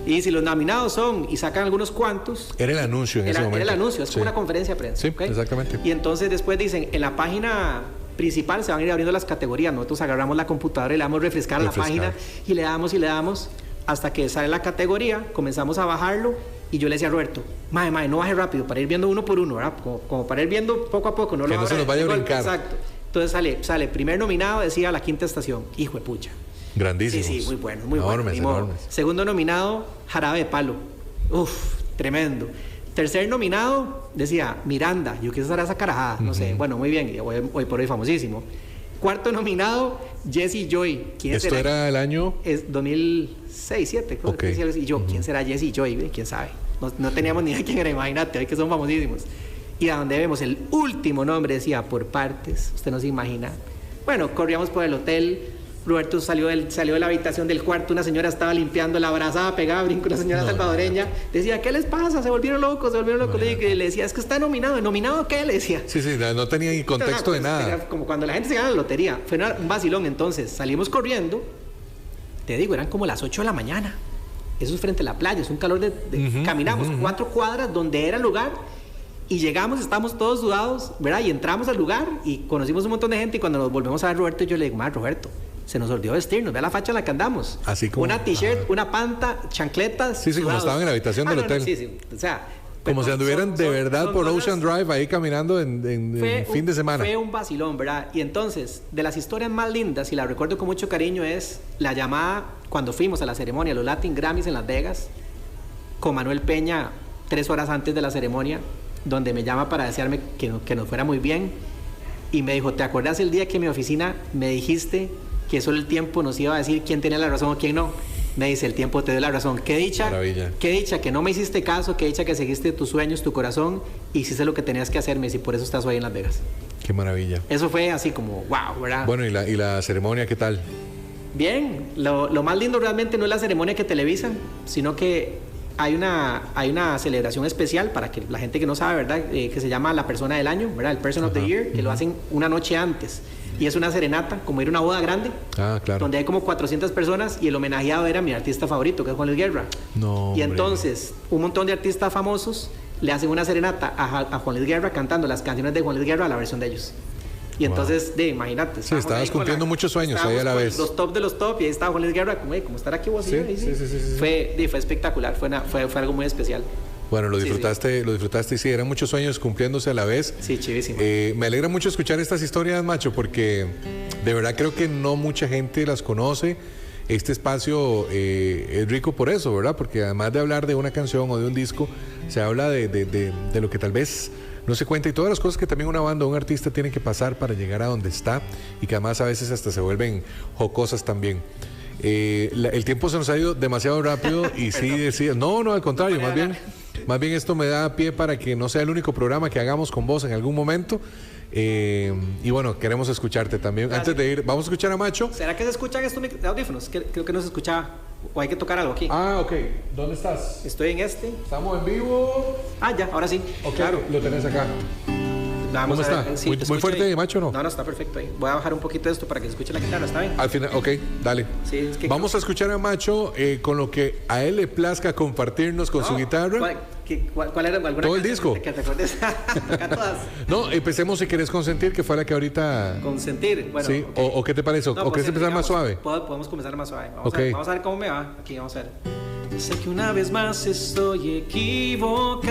Y si los nominados son y sacan algunos cuantos... Era el anuncio en ese momento. Era el anuncio, es como una conferencia de prensa. Sí, ¿okay? Exactamente. Y entonces después dicen, en la página principal se van a ir abriendo las categorías. Nosotros agarramos la computadora y le damos refrescar a la página y le damos hasta que sale la categoría, comenzamos a bajarlo. Y yo le decía a Roberto, mae, no baje rápido, para ir viendo uno por uno, ¿verdad? Como para ir viendo poco a poco, que no se nos vaya a brincar. Exacto. Entonces sale, primer nominado, decía La Quinta Estación. Hijo de pucha. Grandísimo. Sí, muy bueno, Enormes. Segundo nominado, Jarabe de Palo. Uf, tremendo. Tercer nominado, decía Miranda. Yo quise hacer esa carajada, no sé. Bueno, muy bien, hoy por hoy famosísimo. Cuarto nominado, Jesse Joy. ¿Esto era el año? Es 2006, 2007. Okay. Y yo, ¿quién será Jesse Joy? ¿Quién sabe? No teníamos ni idea quién era, imagínate, hoy que son famosísimos. Y a donde vemos el último nombre decía Por Partes, usted no se imagina. Bueno, corríamos por el hotel, Roberto salió de la habitación del cuarto, una señora estaba limpiando la abrazada, pegada, brinco, una señora salvadoreña, decía, ¿qué les pasa? Se volvieron locos. Le decía, es que está nominado. ¿Nominado qué? Le decía. Sí, no tenía ni contexto de nada. Era como cuando la gente se gana la lotería. Fue un vacilón, entonces salimos corriendo, te digo, eran como las 8 de la mañana. Eso es frente a la playa, es un calor caminamos 4 cuadras donde era el lugar y llegamos, estamos todos sudados, ¿verdad? Y entramos al lugar y conocimos un montón de gente y cuando nos volvemos a ver Roberto, yo le digo, Roberto, se nos olvidó vestirnos, vea la facha en la que andamos. Así como... Una t-shirt, una panta, chancletas. Sí, como estaban en la habitación del hotel. Sí, o sea... Como si anduvieran de verdad por Ocean Drive ahí caminando en fin de semana. Fue un vacilón, ¿verdad? Y entonces, de las historias más lindas, y la recuerdo con mucho cariño, es la llamada cuando fuimos a la ceremonia, los Latin Grammys en Las Vegas, con Manuel Peña, 3 horas antes de la ceremonia, donde me llama para desearme que nos fuera muy bien. Y me dijo, ¿te acuerdas el día que en mi oficina me dijiste que solo el tiempo nos iba a decir quién tenía la razón o quién no? Me dice, el tiempo te dio la razón. Qué dicha, maravilla. Qué dicha que no me hiciste caso, qué dicha que seguiste tus sueños, tu corazón, y hiciste lo que tenías que hacerme, y por eso estás hoy en Las Vegas. Qué maravilla. Eso fue así como, wow, ¿verdad? Bueno, ¿y la ceremonia qué tal? Bien, lo más lindo realmente no es la ceremonia que televisan, sino que hay una celebración especial para que la gente que no sabe, ¿verdad? Que se llama la persona del año, ¿verdad? El Person of the Year, que lo hacen una noche antes. Y es una serenata, como ir a una boda grande, claro. donde hay como 400 personas y el homenajeado era mi artista favorito, que es Juan Luis Guerra. No, y entonces, un montón de artistas famosos le hacen una serenata a Juan Luis Guerra cantando las canciones de Juan Luis Guerra a la versión de ellos. Y entonces, imagínate. Sí, estabas cumpliendo muchos sueños ahí a la vez. Los top de los top, y ahí estaba Juan Luis Guerra, como estar aquí vos. Sí. Fue espectacular, fue algo muy especial. Bueno, lo disfrutaste y sí, eran muchos sueños cumpliéndose a la vez. Sí, chivísimo. Me alegra mucho escuchar estas historias, Macho, porque de verdad creo que no mucha gente las conoce. Este espacio es rico por eso, ¿verdad? Porque además de hablar de una canción o de un disco, se habla de lo que tal vez no se cuenta y todas las cosas que también una banda o un artista tiene que pasar para llegar a donde está y que además a veces hasta se vuelven jocosas también. El tiempo se nos ha ido demasiado rápido y sí decía, no, al contrario, más bien esto me da pie para que no sea el único programa que hagamos con vos en algún momento. Y bueno, queremos escucharte también. Gracias. Antes de ir, vamos a escuchar a Macho. ¿Será que se escuchan estos audífonos? Creo que no se escuchaba. O hay que tocar algo aquí. Ok. ¿Dónde estás? Estoy en este. Estamos en vivo. Ya, ahora sí. Ok, claro. Lo tenés acá. Vamos. ¿Cómo está? Sí, muy fuerte, ahí. Macho, ¿no? No, está perfecto ahí. Voy a bajar un poquito de esto para que se escuche la guitarra, ¿está bien? Al final, ok, dale. Sí, es que vamos a escuchar a Macho con lo que a él le plazca compartirnos con su guitarra. ¿Cuál era alguna todo el disco? Que te acuerdes. Acá todas. No, empecemos si querés Consentir, que fue la que ahorita... Consentir, bueno. Sí, okay. ¿O qué te parece? ¿O querés empezar más suave? Podemos comenzar más suave. Vamos a ver cómo me va. Aquí vamos a ver. Sé que una vez más estoy equivocado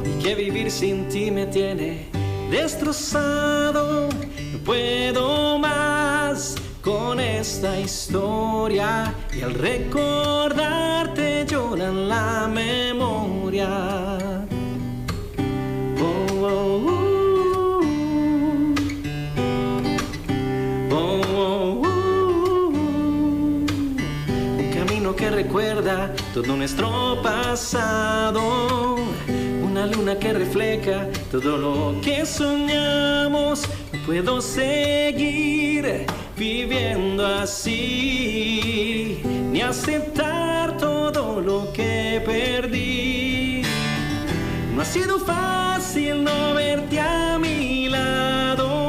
y que vivir sin ti me tiene destrozado. No puedo más con esta historia y al recordarte llora la memoria. memoria. Oh, oh, oh, oh, oh. Un camino que recuerda todo nuestro pasado, una luna que refleja todo lo que soñamos. No puedo seguir viviendo así, ni aceptar todo lo que perdí. No ha sido fácil no verte a mi lado,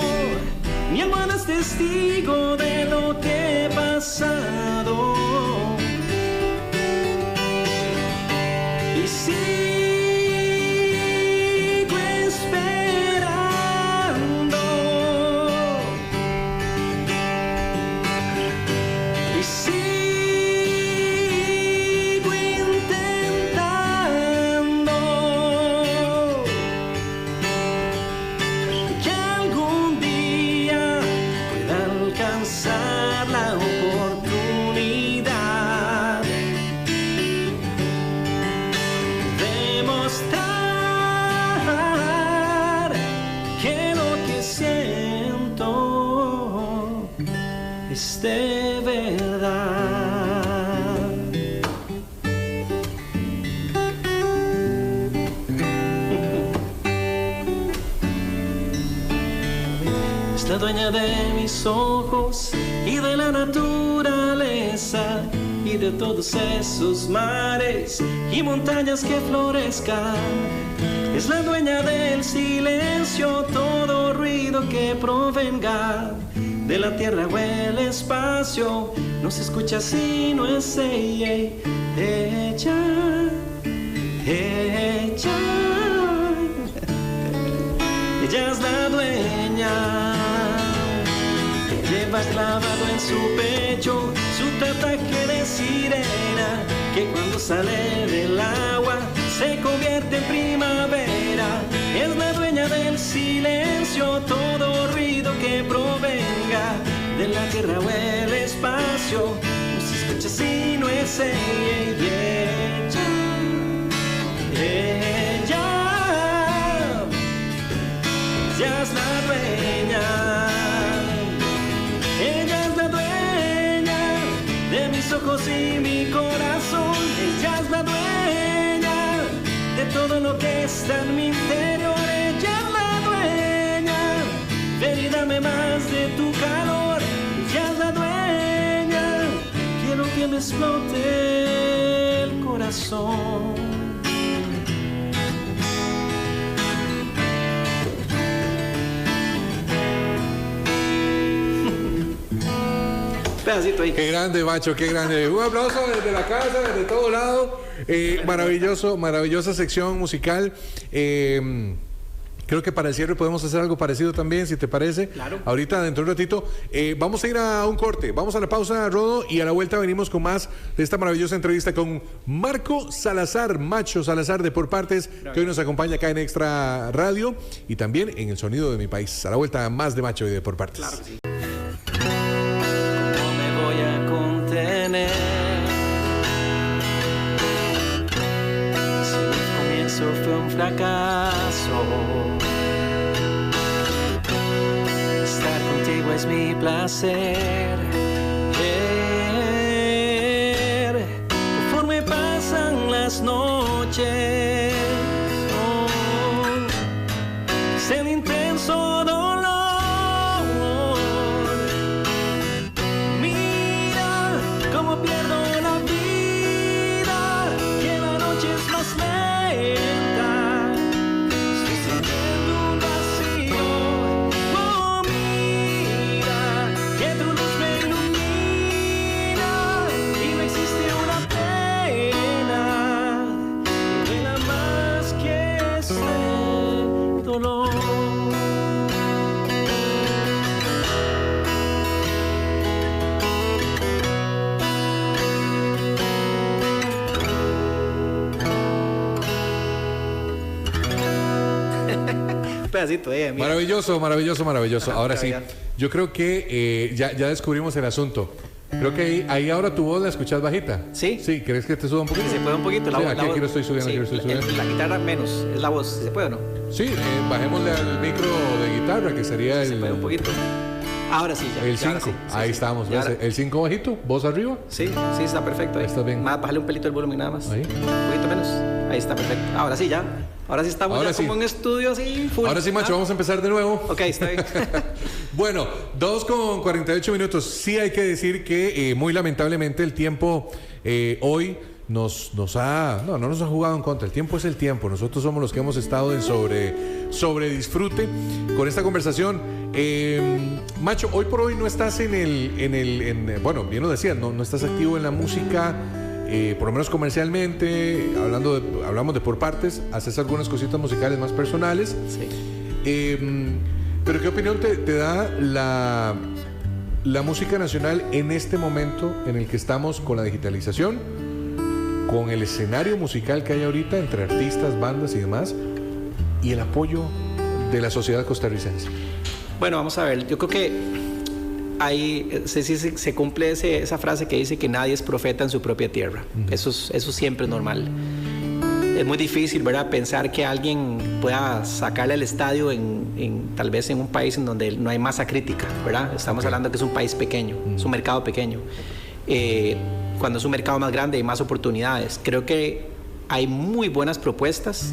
mi almohada es testigo de lo que he pasado. Y sigo esperando, y sigo intentando que algún día pueda alcanzar la oportunidad de mostrar que lo que siento es de verdad. Es la dueña de mis ojos y de la naturaleza y de todos esos mares y montañas que florezcan. Es la dueña del silencio, todo ruido que provenga de la tierra o el espacio. No se escucha si no es ella, ella, ella. Ella es la dueña. Lleva clavado en su pecho su tataje de sirena, que cuando sale del agua se convierte en primavera. Es la dueña del silencio, todo ruido que provenga de la tierra o el espacio. No se escucha si no es ella, ella. Ella es la dueña. Ella es la dueña de mis ojos y mi corazón. Ella es la dueña de todo lo que está en mi interior. Ella es la dueña. Ven y dame más de tu calor. Ella es la dueña. Quiero que me explote el corazón. Pedacito ahí. Qué grande, macho, qué grande. Un aplauso desde la casa, desde todo lado. Maravilloso, maravillosa sección musical. Creo que para el cierre podemos hacer algo parecido también, si te parece. Claro. Ahorita, dentro de un ratito, vamos a ir a un corte. Vamos a la pausa, Rodo, y a la vuelta venimos con más de esta maravillosa entrevista con Marco Salazar, Macho Salazar de Por Partes, que hoy nos acompaña acá en Extra Radio y también en El Sonido de Mi País. A la vuelta, más de Macho y de Por Partes. Claro que sí. No me voy a contener. Si el comienzo fue un fracaso, estar contigo es mi placer. Conforme pasan las noches, es el intenso dolor. Mira cómo pierdo la vida, que la noche es más lenta. Estoy sintiendo un vacío. Oh, mira que tu luz me ilumina y no existe una pena que duela más que ese dolor. Pedacito de ella, mira. Maravilloso, maravilloso, maravilloso. Ajá, Ahora sí, calidad. yo creo que ya descubrimos el asunto. Creo que ahí ahora tu voz la escuchas bajita. ¿Sí? Sí, ¿crees que te suba un poquito? Sí, se puede un poquito. La voz, aquí lo estoy subiendo, sí, aquí lo estoy subiendo. La guitarra menos, es la voz, ¿se puede o no? Sí, bajémosle al micro de guitarra, que sería Se puede un poquito. Ahora sí, ya. El 5, sí, ahí estamos. Ahora... El 5 bajito, voz arriba. Sí, está perfecto ahí. Está bien. Bájale un pelito el volumen nada más. Ahí. Un poquito menos. Ahí está perfecto. Ahora sí, ya. Ahora sí estamos ahora ya sí. como en estudio así, full. Ahora sí, Macho, vamos a empezar de nuevo. Ok, está bien. Bueno, 2:48 minutos. Sí hay que decir que muy lamentablemente el tiempo hoy no nos ha jugado en contra. El tiempo es el tiempo. Nosotros somos los que hemos estado en sobre disfrute con esta conversación. Macho, hoy por hoy no estás bueno, bien lo decías, no estás activo en la música, por lo menos comercialmente, hablamos de por partes, haces algunas cositas musicales más personales. Sí. Pero ¿qué opinión te da la música nacional en este momento en el que estamos con la digitalización, con el escenario musical que hay ahorita entre artistas, bandas y demás, y el apoyo de la sociedad costarricense? Bueno, vamos a ver, yo creo que ahí se cumple esa frase que dice que nadie es profeta en su propia tierra. Eso siempre es normal. Es muy difícil, ¿verdad?, pensar que alguien pueda sacarle al estadio tal vez en un país en donde no hay masa crítica, ¿verdad? Estamos hablando que es un país pequeño, es un mercado pequeño. Cuando es un mercado más grande hay más oportunidades. Creo que hay muy buenas propuestas,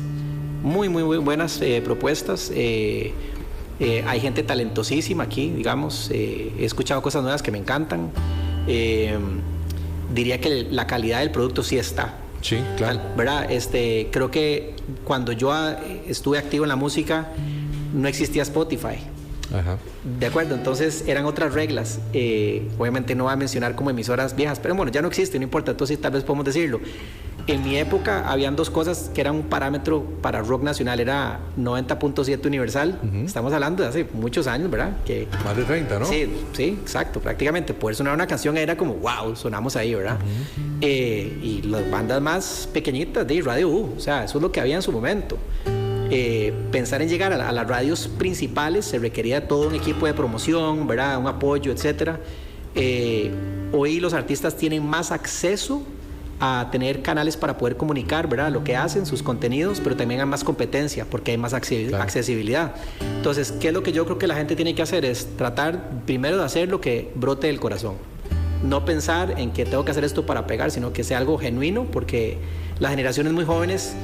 muy buenas propuestas. Hay gente talentosísima aquí, digamos. He escuchado cosas nuevas que me encantan. Diría que la calidad del producto sí está. Sí, claro. ¿Verdad? Creo que cuando yo estuve activo en la música no existía Spotify. Ajá. De acuerdo, entonces eran otras reglas. Obviamente no voy a mencionar como emisoras viejas, pero bueno, ya no existe, no importa, entonces tal vez podemos decirlo. En mi época habían dos cosas que eran un parámetro para rock nacional, era 90.7 Universal. Estamos hablando de hace muchos años, ¿verdad? Más de 30, ¿no? Sí, exacto, prácticamente. Poder sonar una canción era como, wow, sonamos ahí, ¿verdad? Y las bandas más pequeñitas de Radio U, o sea, eso es lo que había en su momento. Pensar en llegar a las radios principales se requería todo un equipo de promoción, ¿verdad?, un apoyo, etcétera. Hoy los artistas tienen más acceso a tener canales para poder comunicar, ¿verdad?, lo que hacen, sus contenidos, pero también hay más competencia porque hay más accesibilidad. Entonces, ¿qué es lo que yo creo que la gente tiene que hacer? Es tratar primero de hacer lo que brote del corazón. No pensar en que tengo que hacer esto para pegar, sino que sea algo genuino, porque las generaciones muy jóvenes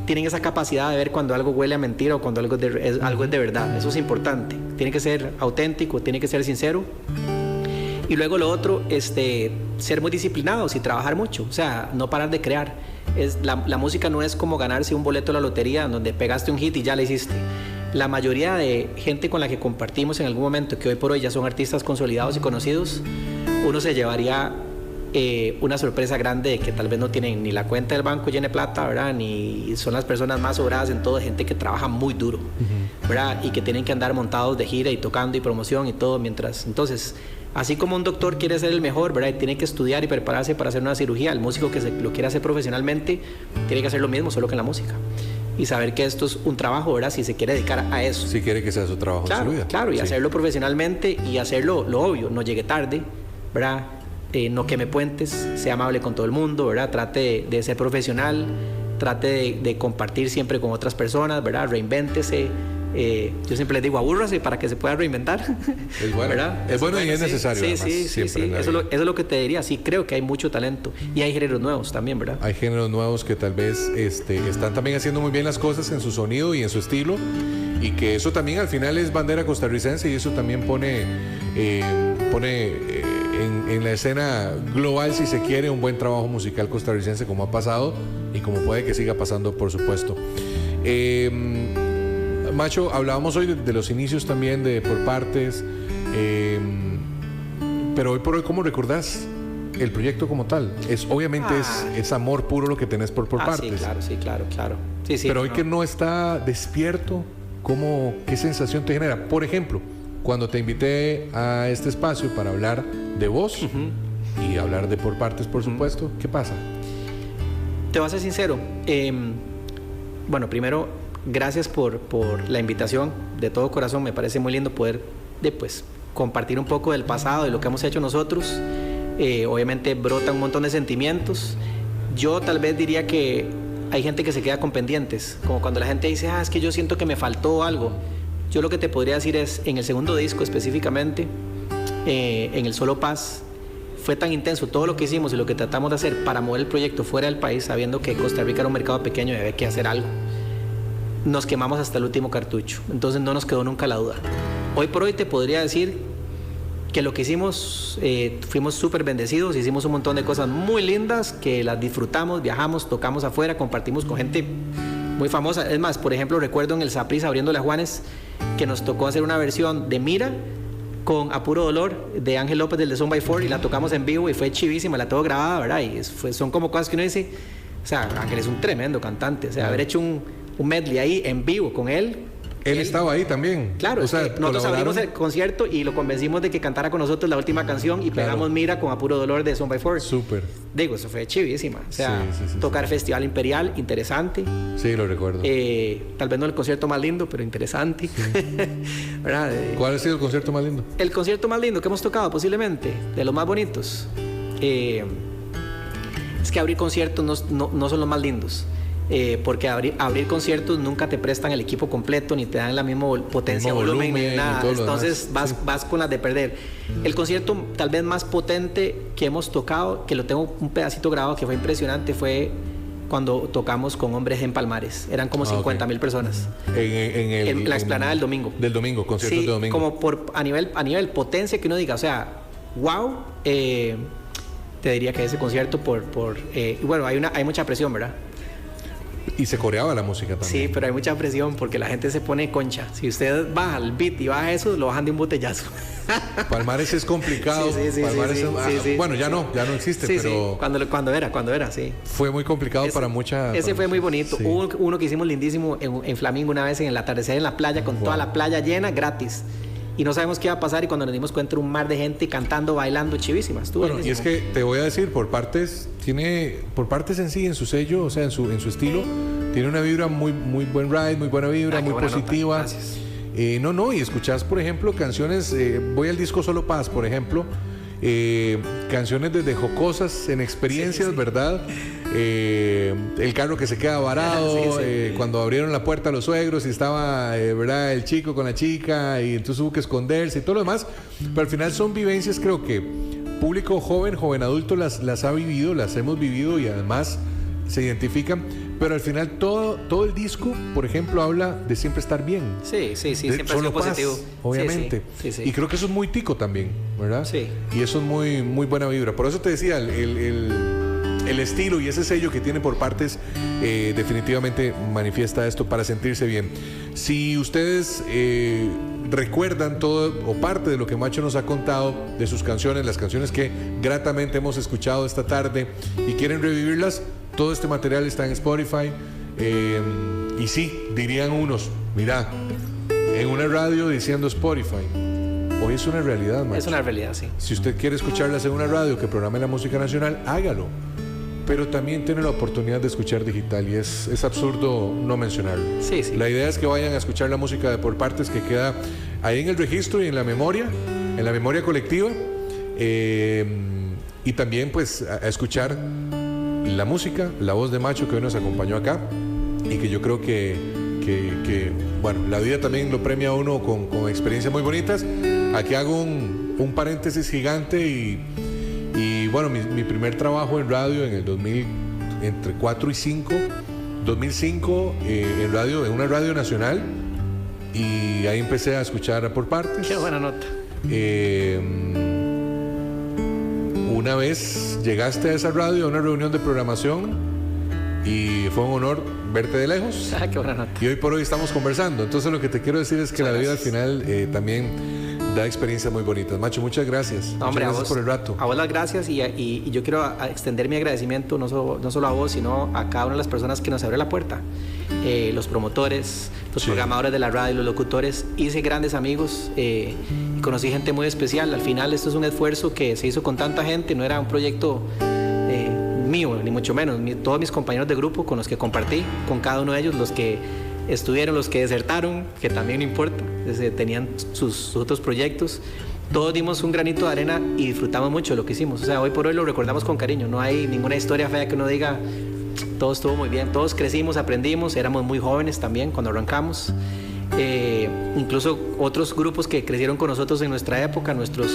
tienen esa capacidad de ver cuando algo huele a mentira o cuando algo es de verdad. Eso es importante. Tiene que ser auténtico, tiene que ser sincero. Y luego lo otro, ser muy disciplinados y trabajar mucho. O sea, no parar de crear. La música no es como ganarse un boleto de la lotería donde pegaste un hit y ya lo hiciste. La mayoría de gente con la que compartimos en algún momento, que hoy por hoy ya son artistas consolidados y conocidos, uno se llevaría una sorpresa grande de que tal vez no tienen ni la cuenta del banco llena de plata, ¿verdad?, ni son las personas más sobradas en todo, gente que trabaja muy duro, ¿verdad?, y que tienen que andar montados de gira y tocando y promoción y todo mientras. Entonces, así como un doctor quiere ser el mejor, ¿verdad?, y tiene que estudiar y prepararse para hacer una cirugía, el músico que lo quiere hacer profesionalmente tiene que hacer lo mismo, solo que en la música. Y saber que esto es un trabajo, ¿verdad?, si se quiere dedicar a eso. Si quiere que sea su trabajo, claro, en su vida. Claro, y hacerlo profesionalmente y hacerlo lo obvio, no llegue tarde, ¿verdad?, no queme puentes, sea amable con todo el mundo, ¿verdad?, trate de ser profesional, trate de compartir siempre con otras personas, ¿verdad?, reinvéntese. Yo siempre les digo, abúrrase para que se pueda reinventar. Es bueno, ¿verdad? Es bueno y es necesario. Sí. Eso es lo que te diría. Sí, creo que hay mucho talento y hay géneros nuevos también, ¿verdad? Hay géneros nuevos que tal vez están también haciendo muy bien las cosas en su sonido y en su estilo, y que eso también al final es bandera costarricense, y eso también pone en la escena global, si se quiere, un buen trabajo musical costarricense, como ha pasado y como puede que siga pasando, por supuesto. Macho, hablábamos hoy de los inicios también de Por Partes, pero hoy por hoy, ¿cómo recordás el proyecto como tal? Obviamente es amor puro lo que tenés por Partes. Sí, claro. Sí, pero hoy que no está despierto, ¿qué sensación te genera? Por ejemplo, cuando te invité a este espacio para hablar de vos y hablar de Por Partes, por supuesto, ¿qué pasa? Te voy a ser sincero. Bueno, primero, gracias por la invitación, de todo corazón. Me parece muy lindo poder compartir un poco del pasado, de lo que hemos hecho nosotros. obviamente brota un montón de sentimientos. Yo tal vez diría que hay gente que se queda con pendientes, como cuando la gente dice, es que yo siento que me faltó algo. Yo lo que te podría decir es, en el segundo disco específicamente, en el Solo Paz, fue tan intenso todo lo que hicimos y lo que tratamos de hacer para mover el proyecto fuera del país, sabiendo que Costa Rica era un mercado pequeño y había que hacer algo. Nos quemamos hasta el último cartucho, entonces no nos quedó nunca la duda. Hoy por hoy te podría decir que lo que hicimos, fuimos súper bendecidos, hicimos un montón de cosas muy lindas, que las disfrutamos, viajamos, tocamos afuera, compartimos con gente muy famosa. Es más, por ejemplo, recuerdo en el Saprissa abriéndole a Juanes que nos tocó hacer una versión de Mira con A Puro Dolor de Ángel López del de Son by Four, y la tocamos en vivo y fue chivísima, la tengo grabada, ¿verdad? Y son como cosas que uno dice, o sea, Ángel es un tremendo cantante, o sea, haber hecho un medley ahí en vivo con él. Él estaba ahí también. Claro, o sea, nosotros abrimos el concierto y lo convencimos de que cantara con nosotros la última canción y pegamos Mira con A Puro Dolor de Son by Four. Súper. Digo, eso fue chivísima. O sea, tocar Festival Imperial, interesante. Sí, lo recuerdo. Tal vez no el concierto más lindo, pero interesante. Sí. ¿Verdad? ¿Cuál ha sido el concierto más lindo? El concierto más lindo que hemos tocado, posiblemente, de los más bonitos. Es que abrir conciertos no son los más lindos. Porque abrir conciertos nunca te prestan el equipo completo, ni te dan la misma potencia, volumen, ni nada. Entonces vas con las de perder. El concierto tal vez más potente que hemos tocado, que lo tengo un pedacito grabado, que fue impresionante, fue cuando tocamos con Hombres en Palmares. Eran como 50,000 personas. En la explanada del domingo. Del domingo, conciertos de domingo. Como a nivel potencia que uno diga, o sea, wow. Te diría que ese concierto bueno, hay mucha presión, ¿verdad? Y se coreaba la música también. Sí, pero hay mucha presión porque la gente se pone concha. Si usted baja el beat y baja eso, lo bajan de un botellazo. Palmares es complicado. Bueno, ya no existe, pero... Sí. Cuando era, sí. Fue muy complicado para muchas... Ese fue muy bonito. Sí. Hubo uno que hicimos lindísimo en Flamingo una vez, en el atardecer en la playa, con toda la playa llena, gratis. Y no sabemos qué iba a pasar, y cuando nos dimos cuenta era un mar de gente cantando, bailando, chivísimas. Bueno, y es que te voy a decir, por partes en sí, en su sello, o sea, en su estilo, tiene una vibra muy buen ride, muy buena vibra, muy positiva. Gracias. Y escuchás, por ejemplo, canciones, voy al disco Solo Paz, por ejemplo, canciones desde jocosas en experiencias, ¿verdad? El carro que se queda varado, cuando abrieron la puerta a los suegros y estaba, ¿verdad? El chico con la chica, y entonces hubo que esconderse y todo lo demás. Pero al final son vivencias, creo que público joven adulto las ha vivido, las hemos vivido, y además se identifican. Pero al final todo el disco, por ejemplo, habla de siempre estar bien. Sí, siempre ha sido positivo. Obviamente. Sí. Y creo que eso es muy tico también, ¿verdad? Sí. Y eso es muy buena vibra. Por eso te decía, el estilo y ese sello que tiene por partes definitivamente manifiesta esto para sentirse bien. Si ustedes recuerdan todo o parte de lo que Macho nos ha contado de sus canciones, las canciones que gratamente hemos escuchado esta tarde, y quieren revivirlas, todo este material está en Spotify. Y sí, dirían unos, mira, en una radio diciendo Spotify, hoy es una realidad, Macho. Es una realidad, sí. Si usted quiere escucharlas en una radio que programe la música nacional, hágalo. Pero también tiene la oportunidad de escuchar digital, y es absurdo no mencionarlo. Sí. La idea es que vayan a escuchar la música de por partes, que queda ahí en el registro y en la memoria colectiva. Y también pues a escuchar la música, la voz de Macho, que hoy nos acompañó acá, y que yo creo que bueno, la vida también lo premia a uno con experiencias muy bonitas. Aquí hago un paréntesis gigante, y bueno, mi primer trabajo en radio en el 2000, entre 4 y 5, 2005, en radio, en una radio nacional, y ahí empecé a escuchar por partes. Qué buena nota. Una vez llegaste a esa radio, a una reunión de programación, y fue un honor verte de lejos. Qué buena nota. Y hoy por hoy estamos conversando. Entonces lo que te quiero decir es que la vida al final también da experiencias muy bonitas. Macho, muchas gracias. Hombre, muchas gracias por el rato. A vos las gracias, y yo quiero extender mi agradecimiento no solo a vos, sino a cada una de las personas que nos abrió la puerta. Los promotores, los programadores de la radio, los locutores. Hice grandes amigos, y conocí gente muy especial. Al final esto es un esfuerzo que se hizo con tanta gente, no era un proyecto mío, ni mucho menos. Todos mis compañeros de grupo con los que compartí, con cada uno de ellos, los que estuvieron, los que desertaron, que también no importa, tenían sus otros proyectos, todos dimos un granito de arena y disfrutamos mucho de lo que hicimos. O sea, hoy por hoy lo recordamos con cariño. No hay ninguna historia fea que uno diga, todo estuvo muy bien. Todos crecimos, aprendimos, éramos muy jóvenes también cuando arrancamos. Incluso otros grupos que crecieron con nosotros en nuestra época, nuestros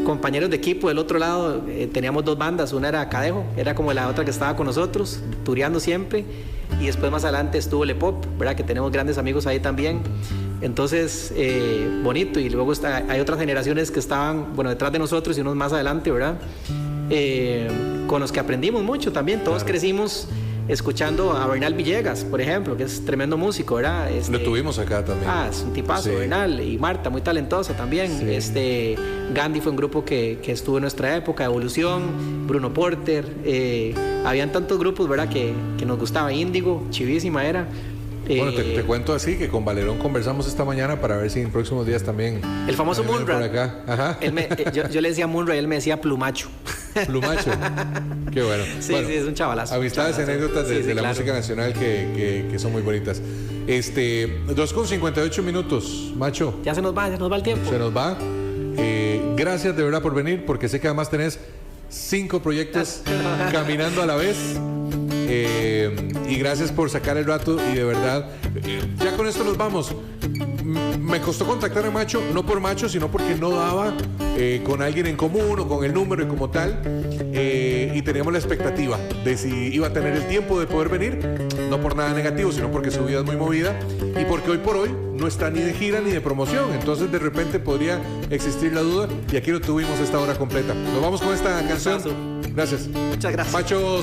compañeros de equipo del otro lado, teníamos 2 bandas. Una era Cadejo, era como la otra que estaba con nosotros, tureando siempre. Y después más adelante estuvo Le Pop, ¿verdad? Que tenemos grandes amigos ahí también. Entonces, bonito. Y luego hay otras generaciones que estaban, bueno, detrás de nosotros y unos más adelante, ¿verdad? Con los que aprendimos mucho también. Todos crecimos escuchando a Bernal Villegas, por ejemplo, que es tremendo músico, ¿verdad? Lo tuvimos acá también. Es un tipazo, sí. Bernal. Y Marta, muy talentosa también. Sí. Gandhi fue un grupo que estuvo en nuestra época, Evolución, Bruno Porter. Habían tantos grupos, ¿verdad? Que nos gustaba. Índigo, chivísima era. Bueno, te cuento así que con Valerón conversamos esta mañana para ver si en próximos días también. El famoso Munra. Por acá. Ajá. Yo le decía Munra y él me decía Plumacho. Plumacho. Qué bueno. Sí, bueno, sí, es un chavalazo. Amistades, anécdotas de la claro. música nacional que son muy bonitas. 2:58 minutos, Macho. Ya se nos va el tiempo. Se nos va. Gracias de verdad por venir, porque sé que además tenés 5 proyectos caminando a la vez. Y gracias por sacar el rato y de verdad, ya con esto nos vamos. Me costó contactar a Macho, no por Macho, sino porque no daba con alguien en común o con el número y como tal, y teníamos la expectativa de si iba a tener el tiempo de poder venir, no por nada negativo, sino porque su vida es muy movida y porque hoy por hoy no está ni de gira ni de promoción, entonces de repente podría existir la duda y aquí lo tuvimos esta hora completa. Nos vamos con esta canción. Gracias. Muchas gracias. Macho.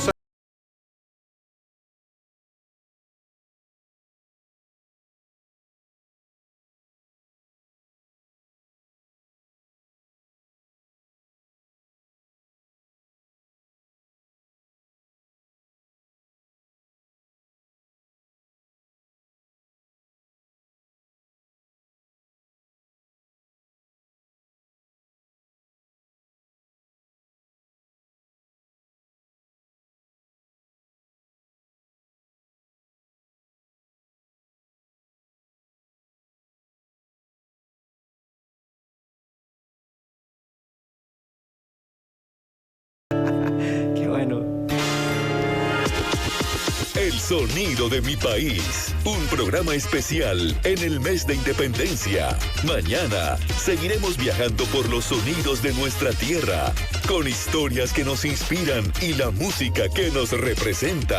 El sonido de mi país, un programa especial en el mes de Independencia. Mañana seguiremos viajando por los sonidos de nuestra tierra, con historias que nos inspiran y la música que nos representa.